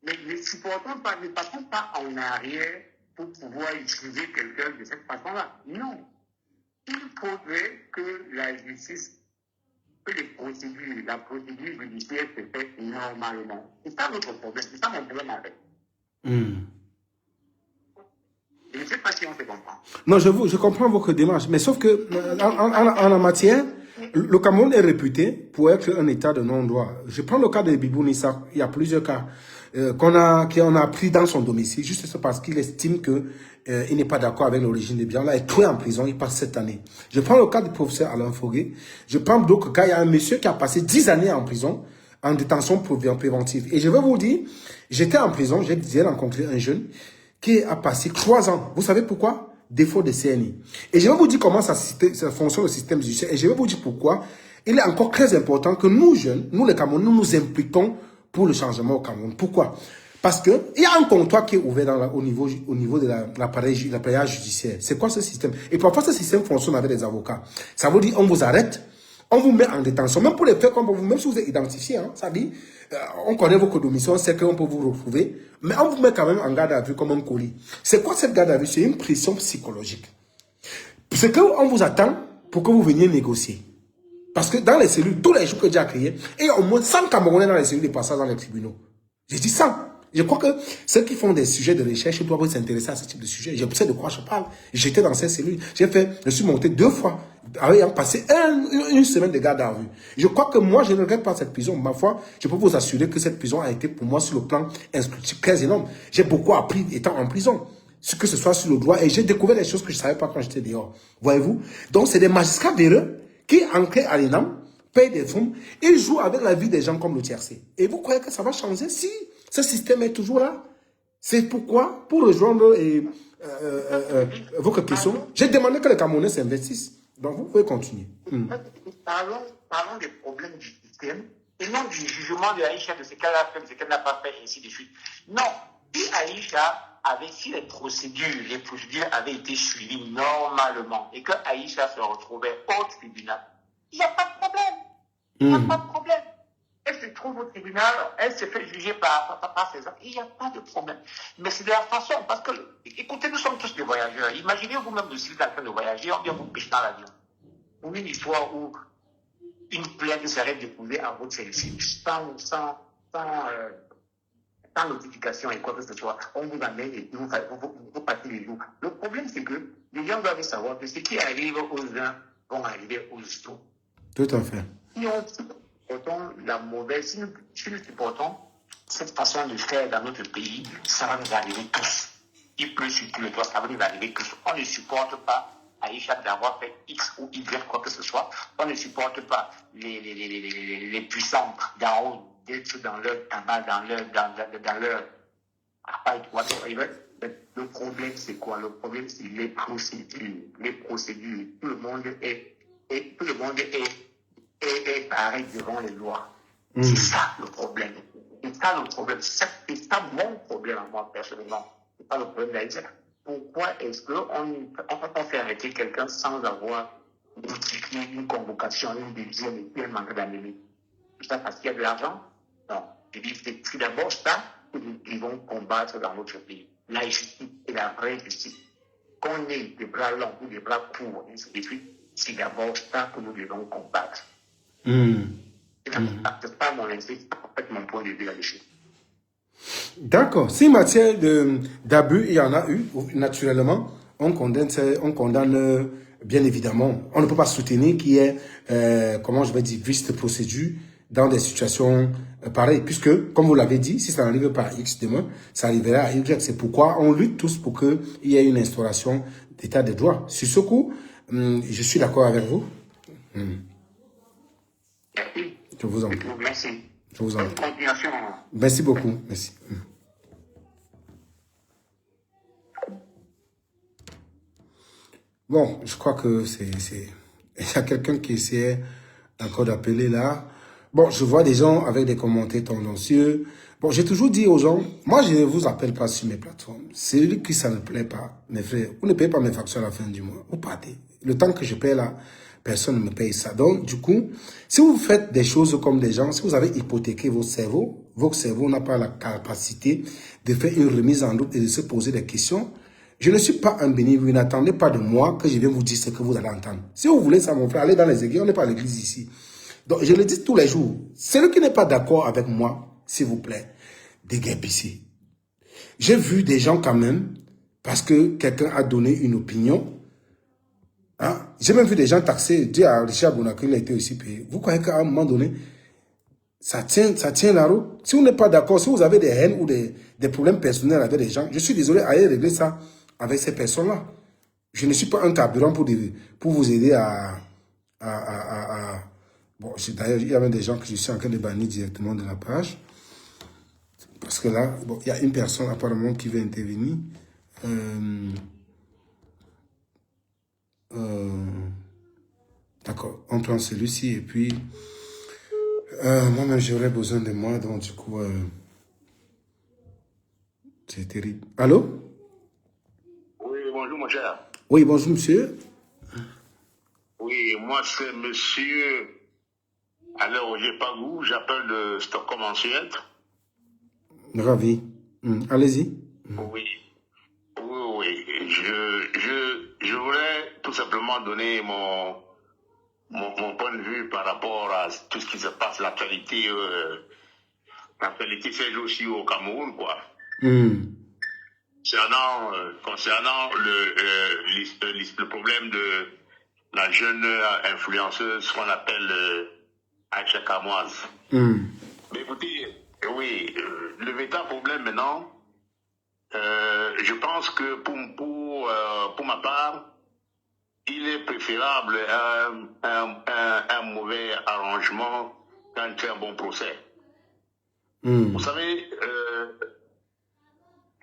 Mais ne supportons pas, ne passons pas en arrière pour pouvoir utiliser quelqu'un de cette façon-là. Non. Il faudrait que la justice, que la procédure judiciaire se fait normalement. C'est ça notre problème. C'est ça mon problème avec. Je ne sais pas si on se comprend. Non, je comprends votre démarche, mais sauf que en la matière, le Cameroun est réputé pour être un état de non-droit. Je prends le cas de Bibou Nissa, il y a plusieurs cas qu'on a pris dans son domicile, juste parce qu'il estime que il n'est pas d'accord avec l'origine des biens. Là, il est tué en prison, il passe 7 années. Je prends le cas du professeur Alain Foguet. Je prends d'autres cas, il y a un monsieur qui a passé 10 années en prison, en détention préventive. Et je vais vous dire, j'étais en prison, j'ai rencontré un jeune qui a passé 3 ans. Vous savez pourquoi? Défaut de CNI. Et je vais vous dire comment ça fonctionne le système judiciaire. Et je vais vous dire pourquoi il est encore très important que nous jeunes, nous les Camerounais, nous nous impliquons pour le changement au Cameroun. Pourquoi? Parce qu'il y a un comptoir qui est ouvert au niveau de l'appareillage judiciaire. C'est quoi ce système? Et parfois, ce système fonctionne avec des avocats. Ça veut dire on vous arrête, on vous met en détention. Même pour les faits, même si vous êtes identifié, hein, ça dit, on connaît vos commissions, on sait qu'on peut vous retrouver, mais on vous met quand même en garde à vue comme un colis. C'est quoi cette garde à vue? C'est une pression psychologique. C'est qu'on vous attend pour que vous veniez négocier. Parce que dans les cellules, tous les jours que Dieu a créé, il y a au moins 100 Camerounais dans les cellules de passage dans les tribunaux. J'ai dit 100. Je crois que ceux qui font des sujets de recherche doivent s'intéresser à ce type de sujet. Je sais de quoi je parle. J'étais dans ces cellules. Je suis monté 2 fois, ayant passé une semaine de garde à vue. Je crois que moi, je ne regrette pas cette prison. Ma foi, je peux vous assurer que cette prison a été pour moi sur le plan instructif très énorme. J'ai beaucoup appris étant en prison. Que ce soit sur le droit. Et j'ai découvert des choses que je ne savais pas quand j'étais dehors. Voyez-vous? Donc, c'est des magistrats véreux qui, ancrés à l'ENAM, payent des fonds. Ils jouent avec la vie des gens comme le tiercé. Et vous croyez que ça va changer si ce système est toujours là? C'est pourquoi, pour rejoindre votre question, j'ai demandé que les Camerounais s'investissent. Donc, vous pouvez continuer. Parlons des problèmes du système et non du jugement de Aïcha, de ce qu'elle a fait, de ce qu'elle n'a pas fait, et ainsi de suite. Non, si les procédures avaient été suivies normalement et que Aïcha se retrouvait au tribunal, il n'y a pas de problème. Il n'y a pas de problème. Elle se trouve au tribunal, elle se fait juger par ses actes. Il n'y a pas de problème. Mais c'est de la façon, parce que, écoutez, nous sommes tous des voyageurs. Imaginez vous-même si vous êtes en train de voyager, on vient vous pêcher dans l'avion. Ou une histoire où une plainte serait déposée à votre service, sans notification et quoi que ce soit. On vous amène et vous passez les jours. Le problème, c'est que les gens doivent savoir que ce qui arrive aux uns vont arriver aux autres. Tout à fait. Si nous supportons cette façon de faire dans notre pays, ça va nous arriver tous. Il pleut sur tout le toit, ça va nous arriver tous. On ne supporte pas Aïcha d'avoir fait X ou Y, quoi que ce soit. On ne supporte pas les puissants d'en haut d'être dans leur tabac, dans leur whatever. Le problème, c'est quoi? Le problème, c'est les procédures. Tout le monde est pareil devant les lois. C'est ça le problème. C'est ça le problème. C'est ça mon problème à moi, personnellement. C'est pas le problème d'Aïcha. Pourquoi est-ce qu'on fait arrêter quelqu'un sans avoir notifié une convocation, une décision et puis un manque d'amener? Tout ça parce qu'il y a de l'argent? Non. Je dis, c'est d'abord ça que nous devons combattre dans notre pays. La justice est la vraie justice. Qu'on ait des bras longs ou des bras courts, c'est d'abord ça que nous devons combattre. C'est pas mon instinct, c'est en fait mon point de vue là-dessus. D'accord. Si matière d'abus, il y en a eu, naturellement, on condamne bien évidemment. On ne peut pas soutenir qu'il y ait, vice de procédure dans des situations pareil, puisque, comme vous l'avez dit, si ça n'arrive pas à X demain, ça arrivera à Y. C'est pourquoi on lutte tous pour qu'il y ait une instauration d'état de droit. Sur ce coup, je suis d'accord avec vous. Je vous en prie. Merci. Je vous en prie. Continuation. Merci beaucoup. Merci. Bon, je crois que c'est... Il y a quelqu'un qui essayait encore d'appeler là. Bon, je vois des gens avec des commentaires tendancieux. Bon, j'ai toujours dit aux gens, moi, je ne vous appelle pas sur mes plateformes. Celui qui ça ne plaît pas, mes frères, vous ne payez pas mes factures à la fin du mois. Vous partez. Le temps que je paye là, personne ne me paye ça. Donc, du coup, si vous faites des choses comme des gens, si vous avez hypothéqué votre cerveau n'a pas la capacité de faire une remise en doute et de se poser des questions. Je ne suis pas un béni, vous n'attendez pas de moi que je vienne vous dire ce que vous allez entendre. Si vous voulez ça, mon frère, allez dans les églises, on n'est pas à l'église ici. Donc, je le dis tous les jours. Celui qui n'est pas d'accord avec moi, s'il vous plaît, déguerpissez. J'ai vu des gens quand même, parce que quelqu'un a donné une opinion. Hein? J'ai même vu des gens taxés. Dieu à Richard Bonacry, il a été aussi payé. Vous croyez qu'à un moment donné, ça tient la route? Si vous n'êtes pas d'accord, si vous avez des haines ou des problèmes personnels avec des gens, je suis désolé, allez régler ça avec ces personnes-là. Je ne suis pas un carburant pour vous aider à bon, d'ailleurs, il y a même des gens que je suis en train de bannir directement de la page. Parce que là, bon, il y a une personne apparemment qui veut intervenir. D'accord, on prend celui-ci et puis moi-même j'aurais besoin de moi, donc du coup c'est terrible. Allô? Oui, bonjour mon cher. Oui, bonjour monsieur. Oui, moi c'est monsieur Alain Roger Pagou, j'appelle de Stockholm en Suède. Ravi. Allez-y. Oui, oui. Je voulais tout simplement donner mon point de vue par rapport à tout ce qui se passe, l'actualité ces jours-ci au Cameroun, quoi. Concernant le problème de la jeune influenceuse qu'on appelle Aïcha Kamoise. Mais écoutez, oui, le véritable problème maintenant, je pense que pour ma part, il est préférable un mauvais arrangement qu'un très bon procès. Vous savez,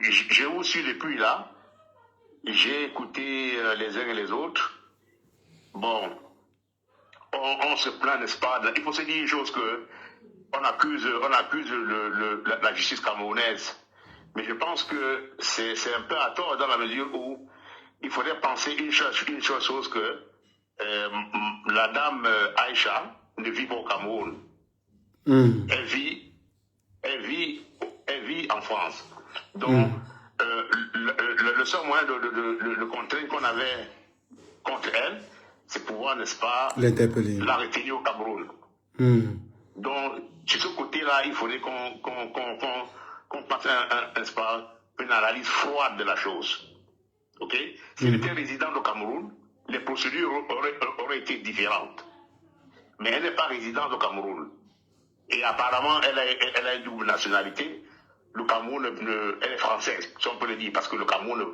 j'ai aussi depuis là, j'ai écouté les uns et les autres. Bon, on se plaint, n'est-ce pas? Il faut se dire une chose que on accuse la justice camerounaise. Mais je pense que c'est un peu à tort dans la mesure où il faudrait penser une chose que la dame Aïcha ne vit pas au Cameroun. Elle vit en France. Donc, le seul moyen de contraindre qu'on avait contre elle, c'est pouvoir, n'est-ce pas, l'interpeller, la retenir au Cameroun. Donc, sur ce côté-là, il faudrait qu'on fasse une analyse froide de la chose. Ok? Si elle était résidente au Cameroun, les procédures auraient été différentes. Mais elle n'est pas résidente au Cameroun. Et apparemment, elle a une double nationalité. Le Cameroun, elle est française, si on peut le dire, parce que le Cameroun...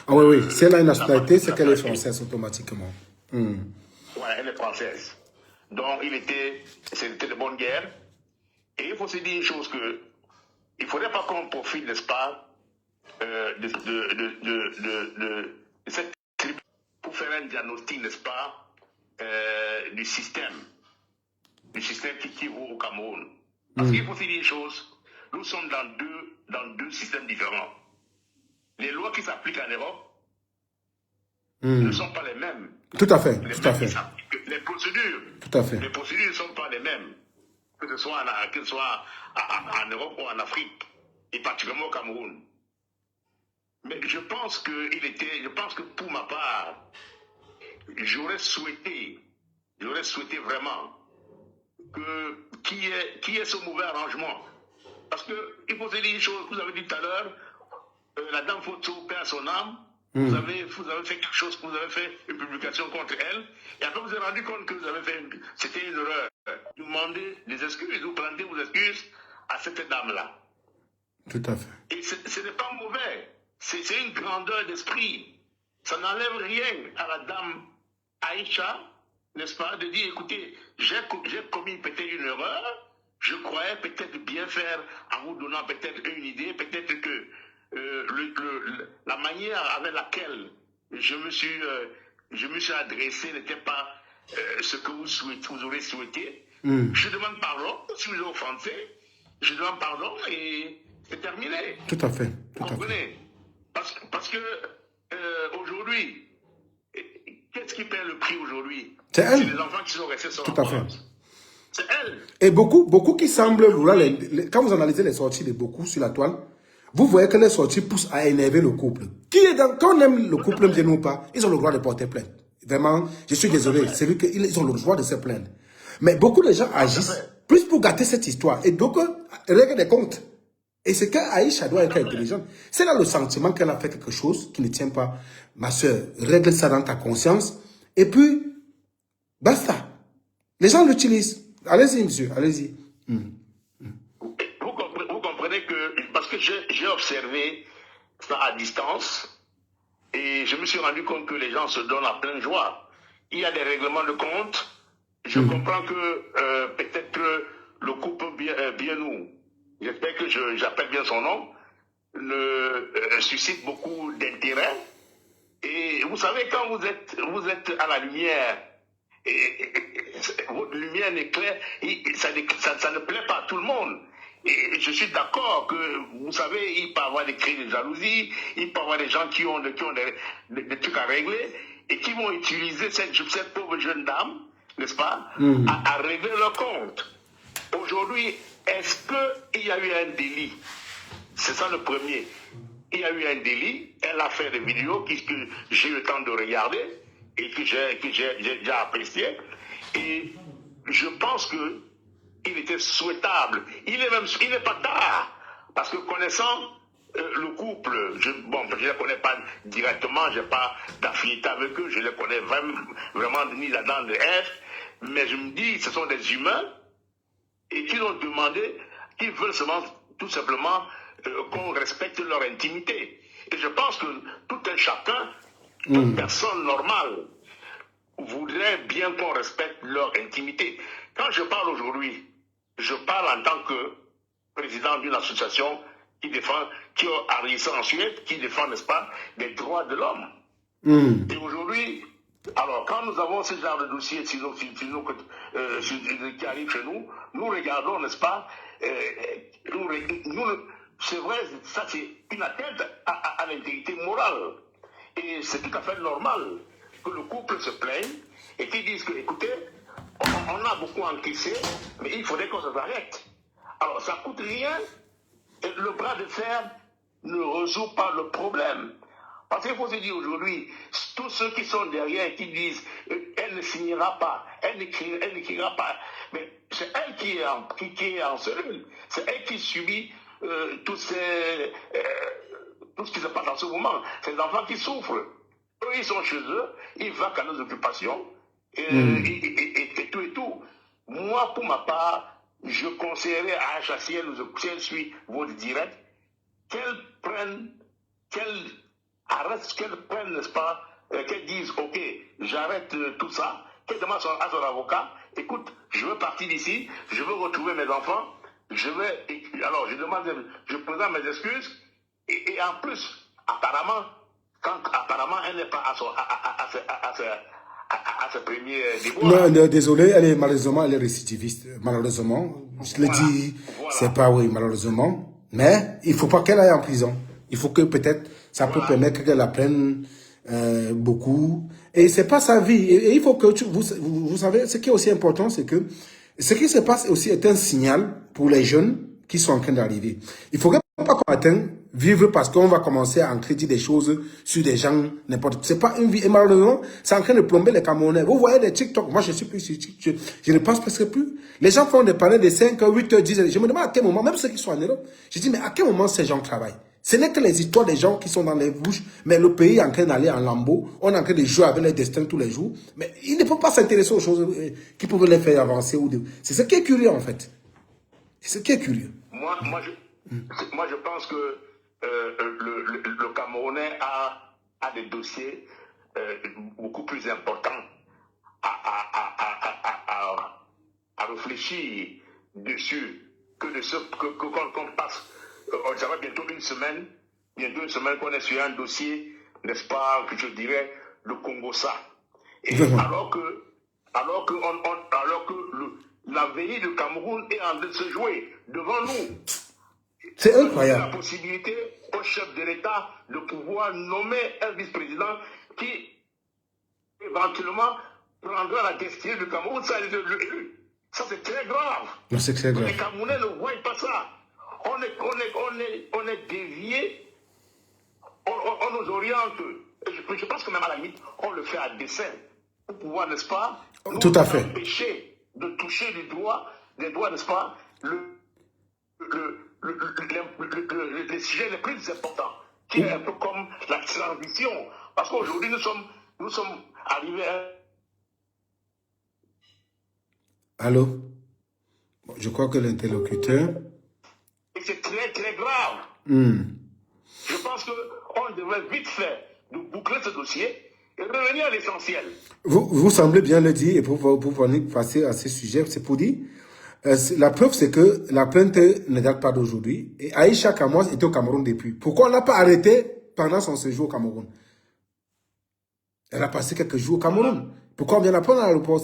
Ah oui, si elle a une nationalité, c'est qu'elle est française automatiquement. Ouais, elle est française. Donc, c'était de bonne guerre. Et il faut se dire une chose que il ne faudrait pas qu'on profite, n'est-ce pas, de cette tribu pour faire un diagnostic, n'est-ce pas, du système qui vaut au Cameroun. Parce qu'il faut se dire une chose, nous sommes dans deux systèmes différents. Les lois qui s'appliquent en Europe ne sont pas les mêmes. Tout à fait, tout à fait. Les procédures, tout à fait. Les procédures ne sont pas les mêmes, que ce soit en Europe ou en Afrique, et particulièrement au Cameroun. Mais je pense que pour ma part, j'aurais souhaité vraiment qu'il y ait ce mauvais arrangement. Parce qu'il faut se dire une chose, vous avez dit tout à l'heure, la dame Foto perd son âme. Vous avez fait quelque chose, vous avez fait une publication contre elle, et après vous vous êtes rendu compte que c'était une erreur. Vous demandez des excuses, vous plantez vos excuses à cette dame-là. Tout à fait. Et ce n'est pas mauvais. C'est une grandeur d'esprit. Ça n'enlève rien à la dame Aïcha, n'est-ce pas, de dire, écoutez, j'ai commis peut-être une erreur, je croyais peut-être bien faire en vous donnant peut-être une idée, peut-être que la manière avec laquelle je me suis adressé n'était pas ce que vous aurez souhaité. Je demande pardon, si vous avez offensé, je demande pardon et c'est terminé. Tout à fait. Tout vous comprenez? fait. Parce que aujourd'hui, qu'est-ce qui paie le prix aujourd'hui? C'est elle. C'est les enfants qui sont restés sur Tout la à fait. porte. C'est elle. Et beaucoup qui semblent vouloir, quand vous analysez les sorties de beaucoup sur la toile, vous voyez que les sorties poussent à énerver le couple. Quand on aime le couple, bien ou pas, ils ont le droit de porter plainte. Vraiment, je suis désolé, c'est lui qu'ils ont le droit de se plaindre. Mais beaucoup de gens agissent plus pour gâter cette histoire. Et donc, règle des comptes. Et c'est qu'Aïcha doit être intelligente. C'est là le sentiment qu'elle a fait quelque chose qui ne tient pas. Ma soeur, règle ça dans ta conscience. Et puis, basta. Les gens l'utilisent. Allez-y, monsieur, allez-y. Vous comprenez que, parce que j'ai observé ça à distance, et je me suis rendu compte que les gens se donnent à pleine joie. Il y a des règlements de compte. Je comprends que peut-être que le couple bien nous, j'espère que j'appelle bien son nom, suscite beaucoup d'intérêt. Et vous savez, quand vous êtes à la lumière, votre lumière n'éclaire, ça ne plaît pas à tout le monde. Et je suis d'accord que, vous savez, il peut y avoir des cris de jalousie, il peut y avoir des gens qui ont des trucs à régler, et qui vont utiliser cette pauvre jeune dame, n'est-ce pas, à régler leur compte. Aujourd'hui, est-ce qu'il y a eu un délit? C'est ça le premier. Il y a eu un délit, elle a fait des vidéos que j'ai eu le temps de regarder et que j'ai déjà apprécié. Et je pense qu'il était souhaitable. Il n'est pas tard. Parce que connaissant le couple, je ne les connais pas directement, je n'ai pas d'affinité avec eux, je les connais vraiment ni là-dedans de F, mais je me dis, ce sont des humains et qui ont demandé, qui veulent tout simplement qu'on respecte leur intimité. Et je pense que tout un chacun, toute personne normale, voudrait bien qu'on respecte leur intimité. Quand je parle aujourd'hui, je parle en tant que président d'une association qui a réussi en Suède, qui défend, n'est-ce pas, les droits de l'homme. Et aujourd'hui, alors quand nous avons ce genre de dossier qui arrive chez nous, nous regardons, n'est-ce pas, c'est vrai, ça c'est une atteinte à l'intégrité morale. Et c'est tout à fait normal que le couple se plaigne et qu'ils disent que, écoutez, on a beaucoup encaissé, mais il faudrait qu'on s'arrête. Alors ça coûte rien. Et le bras de fer ne résout pas le problème. Parce qu'il faut se dire aujourd'hui, tous ceux qui sont derrière et qui disent elle ne signera pas, elle n'écrira pas, mais c'est elle qui est en cellule, c'est elle qui subit tout ce qui se passe en ce moment. Ces enfants qui souffrent, eux ils sont chez eux, ils vaquent à nos occupations, et tout. Moi, pour ma part, je conseillerais à Aïcha, si elle suit votre direct, qu'elle prenne, n'est-ce pas, qu'elle dise, ok, j'arrête tout ça, qu'elle demande à son avocat, écoute, je veux partir d'ici, je veux retrouver mes enfants, alors je présente mes excuses, et en plus, apparemment, elle n'est pas à ce premier déboire. Non, désolé, elle est récidiviste, malheureusement. Je le dis, c'est pas oui, malheureusement. Mais il faut pas qu'elle aille en prison. Il faut que peut-être ça peut permettre qu'elle apprenne beaucoup. Et c'est pas sa vie. Et il faut que vous savez, ce qui est aussi important, c'est que ce qui se passe aussi est un signal pour les jeunes qui sont en train d'arriver. Il faudrait pas qu'on atteigne vivre parce qu'on va commencer à en des choses sur des gens, n'importe. C'est pas une vie. Et malheureusement, c'est en train de plomber les Camerounais. Vous voyez des TikTok. Moi, je suis plus sur TikTok. Je ne pense presque plus. Les gens font des panels de 5 heures, 8 heures, 10 heures. Je me demande à quel moment, même ceux qui sont en Europe, je dis, mais à quel moment ces gens travaillent? Ce n'est que les histoires des gens qui sont dans les bouches, mais le pays est en train d'aller en lambeaux. On est en train de jouer avec les destins tous les jours. Mais ils ne peuvent pas s'intéresser aux choses qui peuvent les faire avancer. C'est ce qui est curieux, en fait. C'est ce qui est curieux. moi, je pense que le Camerounais a des dossiers beaucoup plus importants à réfléchir dessus que de ce qu'on passe. Ça va bientôt une semaine qu'on est sur un dossier, n'est-ce pas, que je dirais, le Congo-Ça. Et alors que l'avenir du Cameroun est en train de se jouer devant nous. C'est incroyable. La possibilité au chef de l'État de pouvoir nommer un vice-président qui éventuellement prendra la destinée du Cameroun, ça c'est élu. Ça c'est très grave. Non, c'est très grave. Les Camerounais ne voient pas ça. On est dévié, on nous oriente. Je pense que même à la limite, on le fait à dessein pour pouvoir, n'est-ce pas, nous tout à fait, empêcher de toucher les droits, n'est-ce pas, les sujets les plus importants, qui est un peu comme la transition. Parce qu'aujourd'hui, nous sommes arrivés à... Allô? Je crois que l'interlocuteur... Et c'est très, très grave. Je pense qu'on devrait vite faire de boucler ce dossier et revenir à l'essentiel. Vous semblez bien le dire, et pour passer à ce sujet, c'est pour dire... la preuve, c'est que la plainte ne date pas d'aujourd'hui. Et Aïcha Kamoise était au Cameroun depuis. Pourquoi on ne l'a pas arrêté pendant son séjour au Cameroun? Elle a passé quelques jours au Cameroun. Pourquoi on vient la prendre à l'aéroport?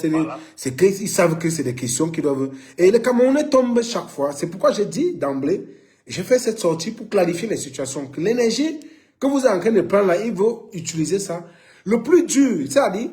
C'est qu'ils savent que c'est des questions qui doivent... Et les Camerounais tombent chaque fois. C'est pourquoi j'ai dit d'emblée, j'ai fait cette sortie pour clarifier les situations. Que l'énergie que vous êtes en train de prendre là, il faut utiliser ça. Le plus dur, c'est-à-dire...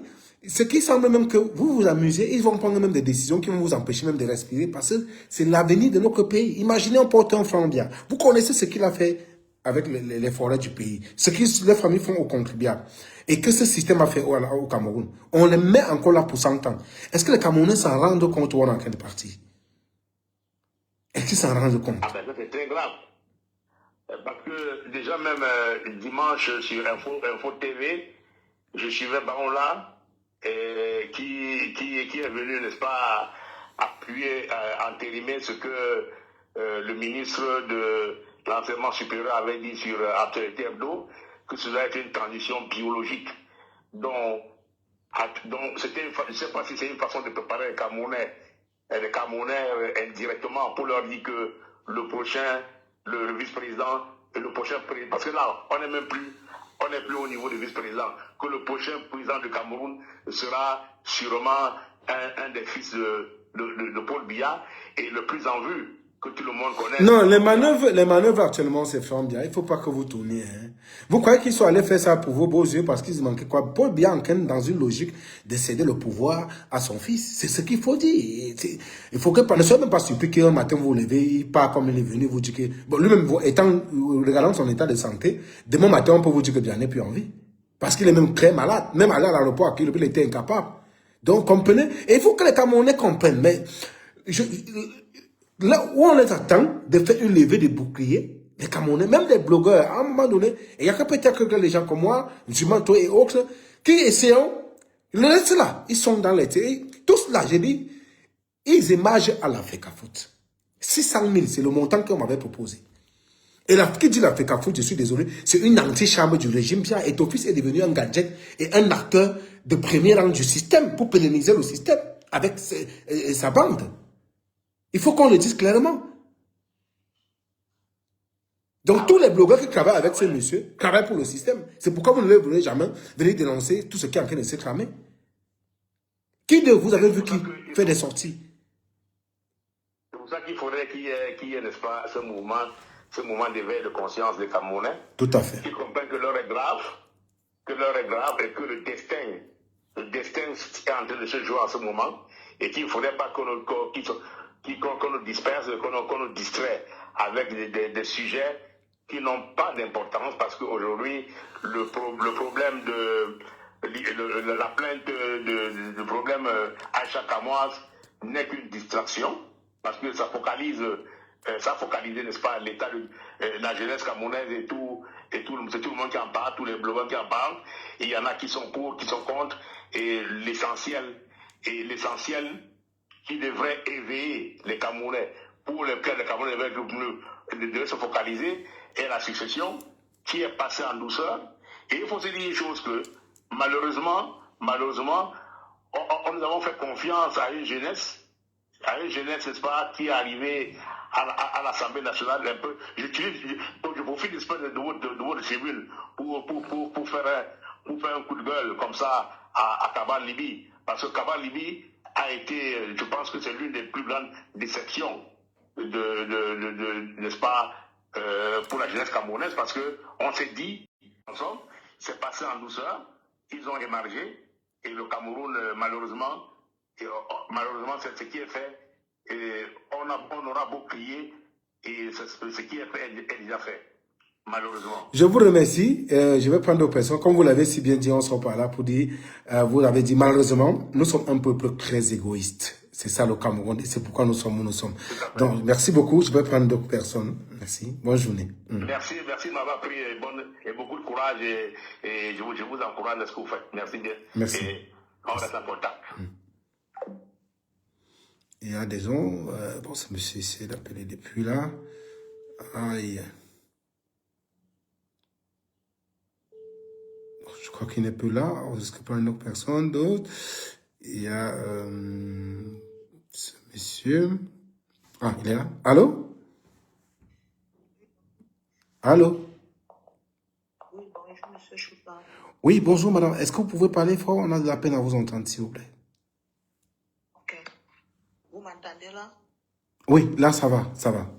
Ce qui semble même que vous vous amusez, ils vont prendre même des décisions qui vont vous empêcher même de respirer parce que c'est l'avenir de notre pays. Imaginez un porteur Flambia. Vous connaissez ce qu'il a fait avec les forêts du pays, ce que les familles font aux contribuables et que ce système a fait au Cameroun. On les met encore là pour 100 ans. Est-ce que les Camerounais s'en rendent compte où on est en train de partir? Est-ce qu'ils s'en rendent compte? Ah ben ça c'est très grave. Parce que déjà même dimanche sur Info TV, je suivais Baron là, qui est venu, n'est-ce pas, appuyer, entérimer ce que le ministre de l'enseignement supérieur avait dit sur Actualité Hebdo, que cela était une transition biologique. Donc c'était, je ne sais pas si c'est une façon de préparer les Camerounais indirectement pour leur dire que le prochain, le vice-président, et le prochain président, parce que là, on n'est plus au niveau du vice-président, que le prochain président du Cameroun sera sûrement un des fils de Paul Biya et le plus en vue que tout le monde connaît. Non, les manœuvres actuellement, c'est Flambia. Il ne faut pas que vous tourniez. Hein. Vous croyez qu'ils sont allés faire ça pour vos beaux yeux parce qu'ils manquaient quoi? Paul Biya est dans une logique de céder le pouvoir à son fils. C'est ce qu'il faut dire. Il faut que, ne soyez même pas surpris qu'un matin vous vous levez, il part comme il est venu, vous dit que, bon, lui-même, regardant son état de santé, demain matin, on peut vous dire que Biya n'est plus en vie. Parce qu'il est même très malade. Même aller à l'aéroport, il était incapable. Donc, comprenez. Et il faut que les Camerounais comprennent. Mais, là où on les attend de faire une levée de boucliers, les Camerounais, même des blogueurs, à un moment donné, il y a peut-être que les gens comme moi, Jumanto et autres, qui essaient, le reste là, ils sont dans les... Tous là, j'ai dit, ils émargent à l'Africa-Foot. 600 000, c'est le montant qu'on m'avait proposé. Et qui dit l'Africa-Foot, je suis désolé, c'est une antichambre du régime. Et ton fils est devenu un gadget et un acteur de premier rang du système pour pérenniser le système avec sa bande. Il faut qu'on le dise clairement. Donc, tous les blogueurs qui travaillent avec ces messieurs travaillent pour le système. C'est pourquoi vous ne voulez jamais venir dénoncer tout ce qui est en train de se tramer. Qui de vous avez vu qui fait des sorties? C'est pour ça qu'il faudrait qu'il y ait, n'est-ce pas, ce mouvement d'éveil de conscience des Camerounais. Tout à fait. Qui comprennent que l'heure est grave, et que le destin est en train de se jouer en ce moment, et qu'il ne faudrait pas qu'on nous disperse, qu'on nous distrait avec des sujets qui n'ont pas d'importance, parce qu'aujourd'hui, le problème la plainte du problème Aïcha Kamoise n'est qu'une distraction, parce que ça focalise, n'est-ce pas, l'état de la jeunesse camerounaise et tout le monde qui en parle, tous les blogueurs qui en parlent, et il y en a qui sont pour, qui sont contre, et l'essentiel qui devrait éveiller les Camerounais pour lesquels les Camerounais devaient se focaliser est la succession qui est passée en douceur. Et il faut se dire une chose que, malheureusement, nous avons fait confiance à une jeunesse, n'est-ce pas, qui est arrivée à l'Assemblée nationale un peu. Je profite de votre tribune pour faire un coup de gueule comme ça à Kabal Libi. Parce que Kabal Libi a été, je pense que c'est l'une des plus grandes déceptions n'est-ce pas, pour la jeunesse camerounaise, parce qu'on s'est dit, ensemble, c'est passé en douceur, ils ont émergé, et le Cameroun, malheureusement, c'est ce qui est fait, et on aura beau crier, et ce qui est fait est déjà fait, malheureusement. Je vous remercie. Je vais prendre d'autres personnes. Comme vous l'avez si bien dit, on ne sera pas là pour dire, vous l'avez dit, malheureusement, nous sommes un peuple très égoïste. C'est ça le Cameroun et c'est pourquoi nous sommes où nous sommes. Donc, merci beaucoup. Je vais prendre d'autres personnes. Merci. Bonne journée. Merci de m'avoir pris et beaucoup de courage et je vous encourage de ce que vous faites. Merci bien. Merci. Et on reste en contact. Il y a des gens, bon, ce monsieur essaie d'appeler depuis là. Aïe. Je crois qu'il n'est plus là. On risque pas une autre personne d'autre. Il y a ce monsieur. Ah, il est là. Allô? Allô? Oui, bonjour, monsieur Choupa. Oui, bonjour, madame. Est-ce que vous pouvez parler fort? On a de la peine à vous entendre, s'il vous plaît. Ok. Vous m'entendez là? Oui, là, ça va, ça va.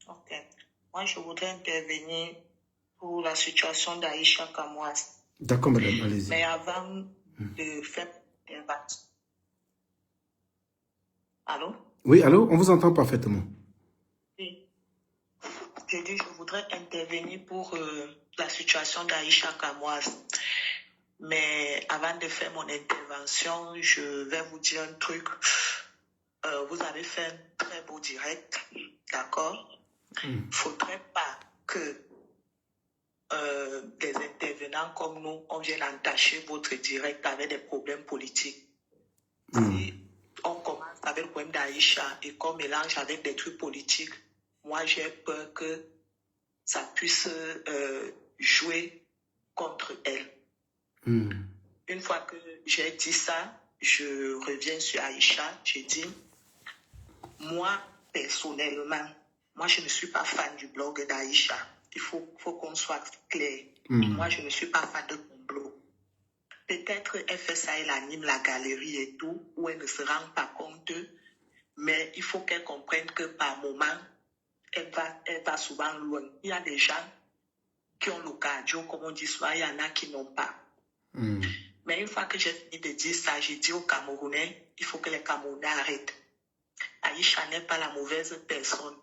Ok. Moi, je voudrais intervenir pour la situation d'Aïcha Kamoise. D'accord, madame, allez-y. Mais avant de faire l'intervention. Allô? Oui, allô? On vous entend parfaitement. Oui. Je dis, je voudrais intervenir pour la situation d'Aïcha Kamoise. Mais avant de faire mon intervention, je vais vous dire un truc. Vous avez fait un très beau direct, d'accord? Il ne faudrait pas que des intervenants comme nous, on vienne entacher votre direct avec des problèmes politiques. Si on commence avec le problème d'Aïcha et qu'on mélange avec des trucs politiques, moi j'ai peur que ça puisse jouer contre elle. Une fois que j'ai dit ça, je reviens sur Aïcha, j'ai dit, moi personnellement, moi je ne suis pas fan du blog d'Aïcha. Il faut qu'on soit clair. Moi, je ne suis pas fan de complot. Peut-être elle fait ça, elle anime la galerie et tout, où elle ne se rend pas compte, mais il faut qu'elle comprenne que par moment, elle va souvent loin. Il y a des gens qui ont le cardio, comme on dit souvent, il y en a qui n'ont pas. Mais une fois que j'ai fini de dire ça, j'ai dit aux Camerounais, il faut que les Camerounais arrêtent. Aïcha n'est pas la mauvaise personne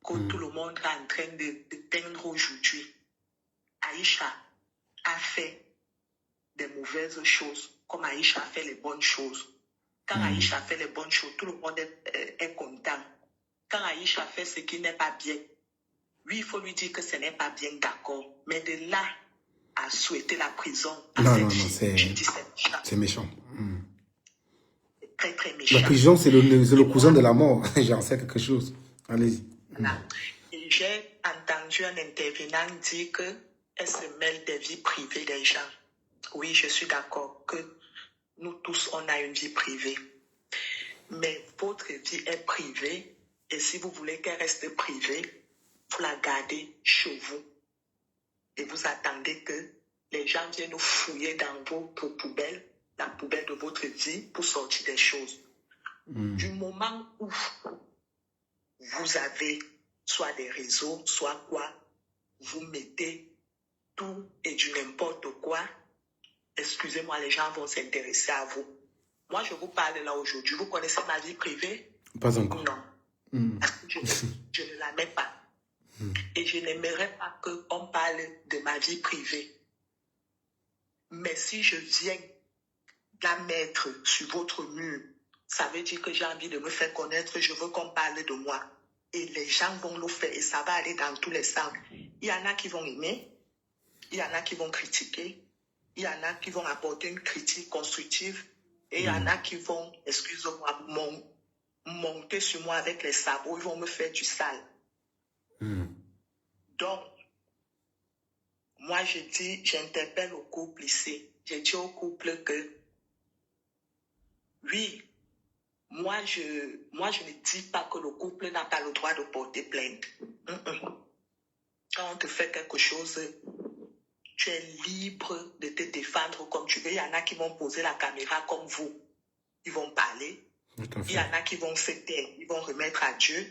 que tout le monde est en train de peindre aujourd'hui. Aïcha a fait des mauvaises choses, comme Aïcha a fait les bonnes choses. Quand Aïcha fait les bonnes choses, tout le monde est content. Quand Aïcha fait ce qui n'est pas bien, lui, il faut lui dire que ce n'est pas bien, d'accord. Mais de là à souhaiter la prison à cette fille, c'est méchant. C'est très, très méchant. La prison, c'est le cousin de la mort. J'en sais quelque chose. Allez-y. Et j'ai entendu un intervenant dire qu'elle se mêle des vies privées des gens. Oui, je suis d'accord que nous tous, on a une vie privée. Mais votre vie est privée et si vous voulez qu'elle reste privée, vous la gardez chez vous. Et vous attendez que les gens viennent fouiller dans votre poubelle, la poubelle de votre vie, pour sortir des choses. Du moment où vous avez soit des réseaux, soit quoi, vous mettez tout et du n'importe quoi, excusez-moi, les gens vont s'intéresser à vous. Moi, je vous parle là aujourd'hui. Vous connaissez ma vie privée? Pas encore. Non. Parce que je ne la mets pas. Et je n'aimerais pas qu'on parle de ma vie privée. Mais si je viens la mettre sur votre mur, ça veut dire que j'ai envie de me faire connaître, je veux qu'on parle de moi. Et les gens vont le faire et ça va aller dans tous les sens. Il y en a qui vont aimer, il y en a qui vont critiquer, il y en a qui vont apporter une critique constructive et il y en a qui vont, excusez-moi monter sur moi avec les sabots, ils vont me faire du sale. Donc, moi, j'interpelle au couple ici. J'ai dit au couple que, oui, moi, je ne dis pas que le couple n'a pas le droit de porter plainte. Quand on te fait quelque chose, tu es libre de te défendre comme tu veux. Il y en a qui vont poser la caméra comme vous. Ils vont parler. Il y en a qui vont se taire. Ils vont remettre à Dieu.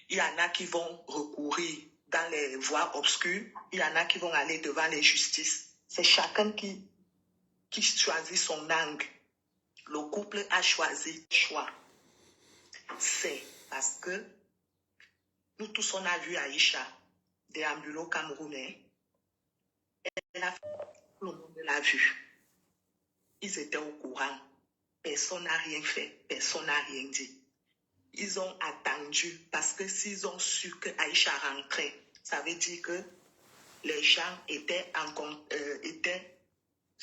Il y en a qui vont recourir dans les voies obscures. Il y en a qui vont aller devant les justices. C'est chacun qui choisit son angle. Le couple a choisi le choix. C'est parce que nous tous, on a vu Aïcha déambuler au Camerounais. Tout le monde l'a vu. Ils étaient au courant. Personne n'a rien fait. Personne n'a rien dit. Ils ont attendu parce que s'ils ont su que Aïcha rentrait, ça veut dire que les gens étaient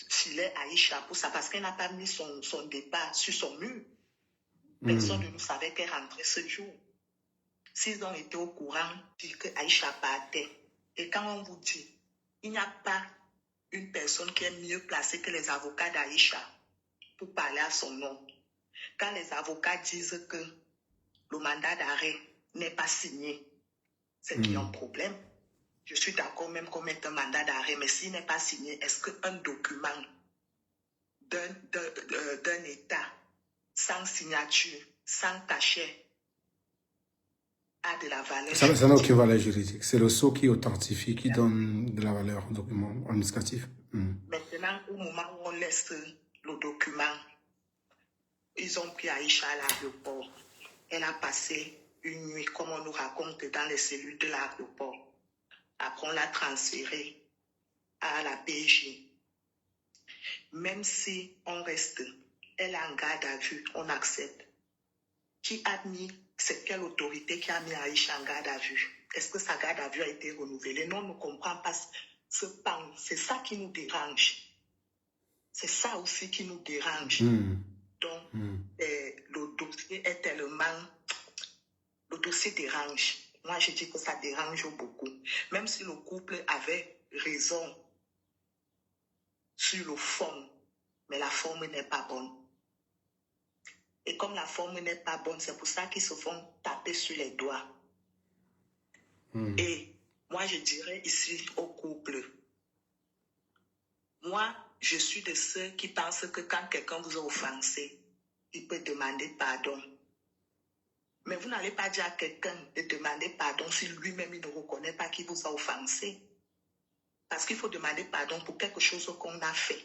filaient Aïcha pour ça parce qu'elle n'a pas mis son départ sur son mur. Personne ne savait qu'elle rentrait ce jour. S'ils ont été au courant, dire que Aïcha partait. Et quand on vous dit, il n'y a pas une personne qui est mieux placée que les avocats d'Aïcha pour parler à son nom. Quand les avocats disent que le mandat d'arrêt n'est pas signé, c'est qu'il y a un problème. Je suis d'accord même qu'on mette un mandat d'arrêt, mais s'il n'est pas signé, est-ce qu'un document d'un État sans signature, sans cachet, a de la valeur juridique? Ça n'a aucune valeur juridique. C'est le sceau qui authentifie, qui donne de la valeur au document administratif. Maintenant, au moment où on laisse le document, ils ont pris Aïcha à l'aéroport. Elle a passé une nuit, comme on nous raconte, dans les cellules de l'aéroport. Après, on l'a transférée à la PJ. Même si on reste, elle est en garde à vue, on accepte. C'est quelle autorité qui a mis Aïcha en garde à vue? Est-ce que sa garde à vue a été renouvelée? Non, on ne comprend pas ce pan. C'est ça qui nous dérange. C'est ça aussi qui nous dérange. Donc, le dossier est tellement... Le dossier dérange. Moi, je dis que ça dérange beaucoup. Même si le couple avait raison sur le fond, mais la forme n'est pas bonne. Et comme la forme n'est pas bonne, c'est pour ça qu'ils se font taper sur les doigts. Et moi, je dirais ici au couple, moi, je suis de ceux qui pensent que quand quelqu'un vous a offensé, il peut demander pardon. Mais vous n'allez pas dire à quelqu'un de demander pardon si lui-même il ne reconnaît pas qu'il vous a offensé. Parce qu'il faut demander pardon pour quelque chose qu'on a fait.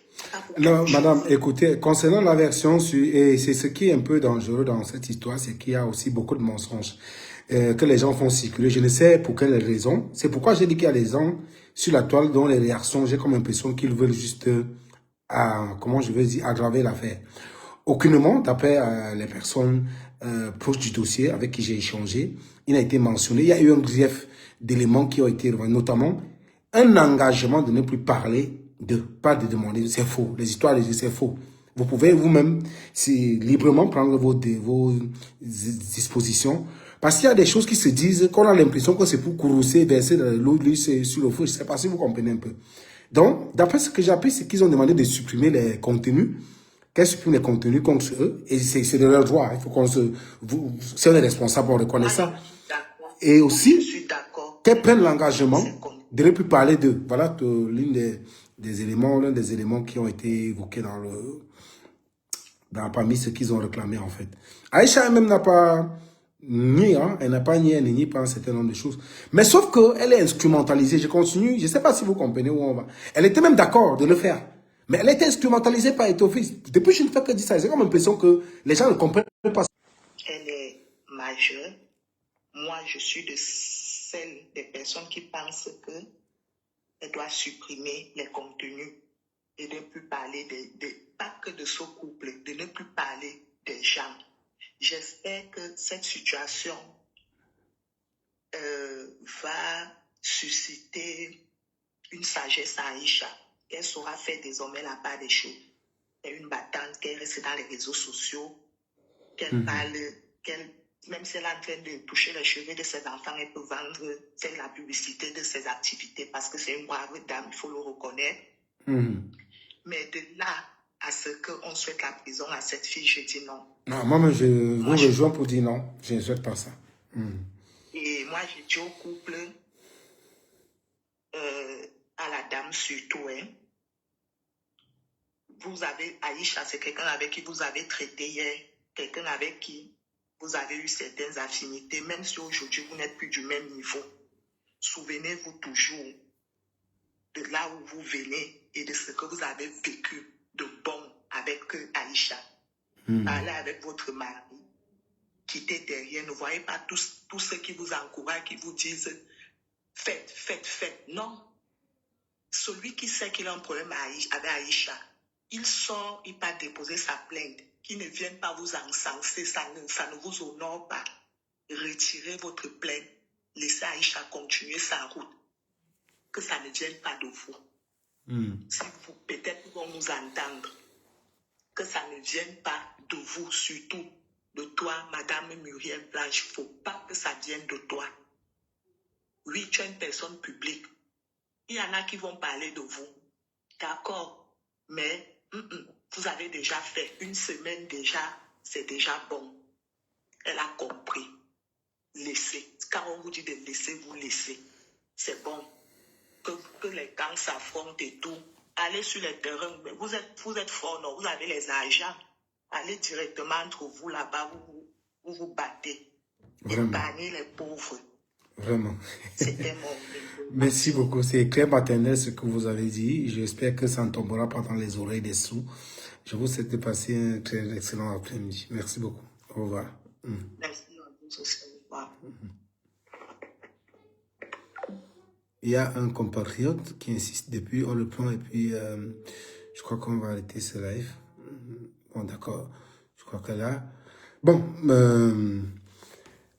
Non, madame, écoutez, concernant la version, et c'est ce qui est un peu dangereux dans cette histoire, c'est qu'il y a aussi beaucoup de mensonges que les gens font circuler. Je ne sais pour quelle raison. C'est pourquoi j'ai dit qu'il y a des gens sur la toile dont les réactions, j'ai comme l'impression qu'ils veulent juste, comment je vais dire, aggraver l'affaire. Aucunement, d'après les personnes proches du dossier avec qui j'ai échangé, il a été mentionné. Il y a eu un grief d'éléments qui ont été, notamment un engagement de ne plus parler pas de demander. C'est faux. Les histoires, c'est faux. Vous pouvez vous-même librement prendre vos dispositions. Parce qu'il y a des choses qui se disent qu'on a l'impression que c'est pour courroucer, verser de l'eau sur le feu. Je ne sais pas si vous comprenez un peu. Donc, d'après ce que j'ai appris, c'est qu'ils ont demandé de supprimer les contenus. Qu'elles suppriment les contenus contre eux. Et c'est de leur droit. Il faut qu'on si on est responsable, on reconnaît ça. Et aussi, qu'elles prennent l'engagement de ne plus parler d'eux. Voilà l'un des éléments qui ont été évoqués parmi ceux qu'ils ont réclamé en fait. Aïcha elle-même n'a pas nié, elle n'a pas nié, elle nie pas un certain nombre de choses. Mais sauf qu'elle est instrumentalisée. Je continue, je ne sais pas si vous comprenez où on va. Elle était même d'accord de le faire. Mais elle était instrumentalisée par Ethofis. Depuis je ne fais que dire ça, j'ai comme l'impression que les gens ne comprennent pas. Elle est majeure. Moi, je suis de celles des personnes qui pensent qu'elle doit supprimer les contenus et ne plus parler pas que de ce couple, de ne plus parler des gens. J'espère que cette situation va susciter une sagesse à Aïcha. Qu'elle saura faire désormais la part des choses. Elle est une battante, qu'elle reste dans les réseaux sociaux, qu'elle parle, qu'elle même si elle est en train de toucher les cheveux de ses enfants, elle peut vendre, faire la publicité de ses activités parce que c'est une brave dame, il faut le reconnaître. Mais de là à ce qu'on souhaite la prison à cette fille, je dis non. Non, moi, je vous rejoins pour dire non. Je ne souhaite pas ça. Et moi, j'ai dit au couple, à la dame surtout, hein, vous avez, Aïcha, c'est quelqu'un avec qui vous avez traité hier, quelqu'un avec qui vous avez eu certaines affinités, même si aujourd'hui vous n'êtes plus du même niveau. Souvenez-vous toujours de là où vous venez et de ce que vous avez vécu de bon avec Aïcha. Parlez avec votre mari, quittez derrière, ne voyez pas tous ceux qui vous encouragent, qui vous disent faites, faites, faites. Non. Celui qui sait qu'il a un problème avec Aïcha, il sort, il part déposer sa plainte. Qu'il ne vienne pas vous encenser, ça ne vous honore pas. Retirez votre plainte, laissez Aïcha continuer sa route. Que ça ne vienne pas de vous. Si vous, peut-être qu'ils vont nous entendre. Que ça ne vienne pas de vous, surtout de toi, Madame Muriel Blanche. Il ne faut pas que ça vienne de toi. Oui, tu es une personne publique. Il y en a qui vont parler de vous. D'accord. Mais vous avez déjà fait une semaine déjà. C'est déjà bon. Elle a compris. Laissez. Quand on vous dit de laisser, vous laissez. C'est bon. Que les gangs s'affrontent et tout. Allez sur les terrains. Mais vous êtes fort, non? Vous avez les agents. Allez directement entre vous là-bas. Vous vous battez. Épargnez les pauvres. Vraiment. C'était mon... Merci beaucoup. C'est clair maternel ce que vous avez dit. J'espère que ça ne tombera pas dans les oreilles des sourds. Je vous souhaite de passer un très excellent après-midi. Merci beaucoup. Au revoir. Merci à vous aussi. Au revoir. Il y a un compatriote qui insiste depuis, on le prend et puis je crois qu'on va arrêter ce live. Bon, d'accord. Je crois que là... Bon,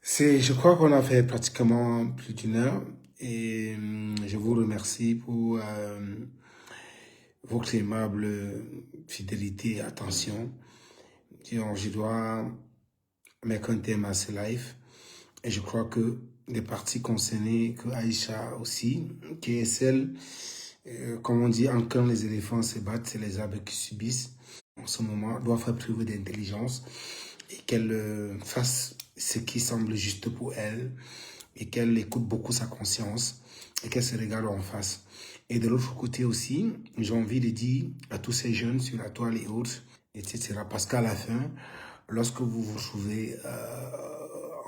je crois qu'on a fait pratiquement plus d'une heure et je vous remercie pour votre aimable fidélité et attention. Je dois mettre un thème à ce live et je crois que les parties concernées, que Aïcha aussi, qui est celle, comme on dit, en quand les éléphants se battent, c'est les arbres qui subissent. En ce moment, doit faire preuve d'intelligence et qu'elle fasse ce qui semble juste pour elle et qu'elle écoute beaucoup sa conscience et qu'elle se regarde en face. Et de l'autre côté aussi, j'ai envie de dire à tous ces jeunes sur la toile et autres, etc. Parce qu'à la fin, lorsque vous vous trouvez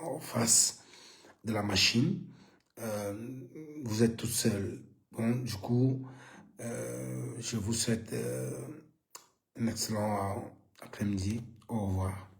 en face de la machine, vous êtes toute seule. Bon, du coup, je vous souhaite un excellent après-midi. Au revoir.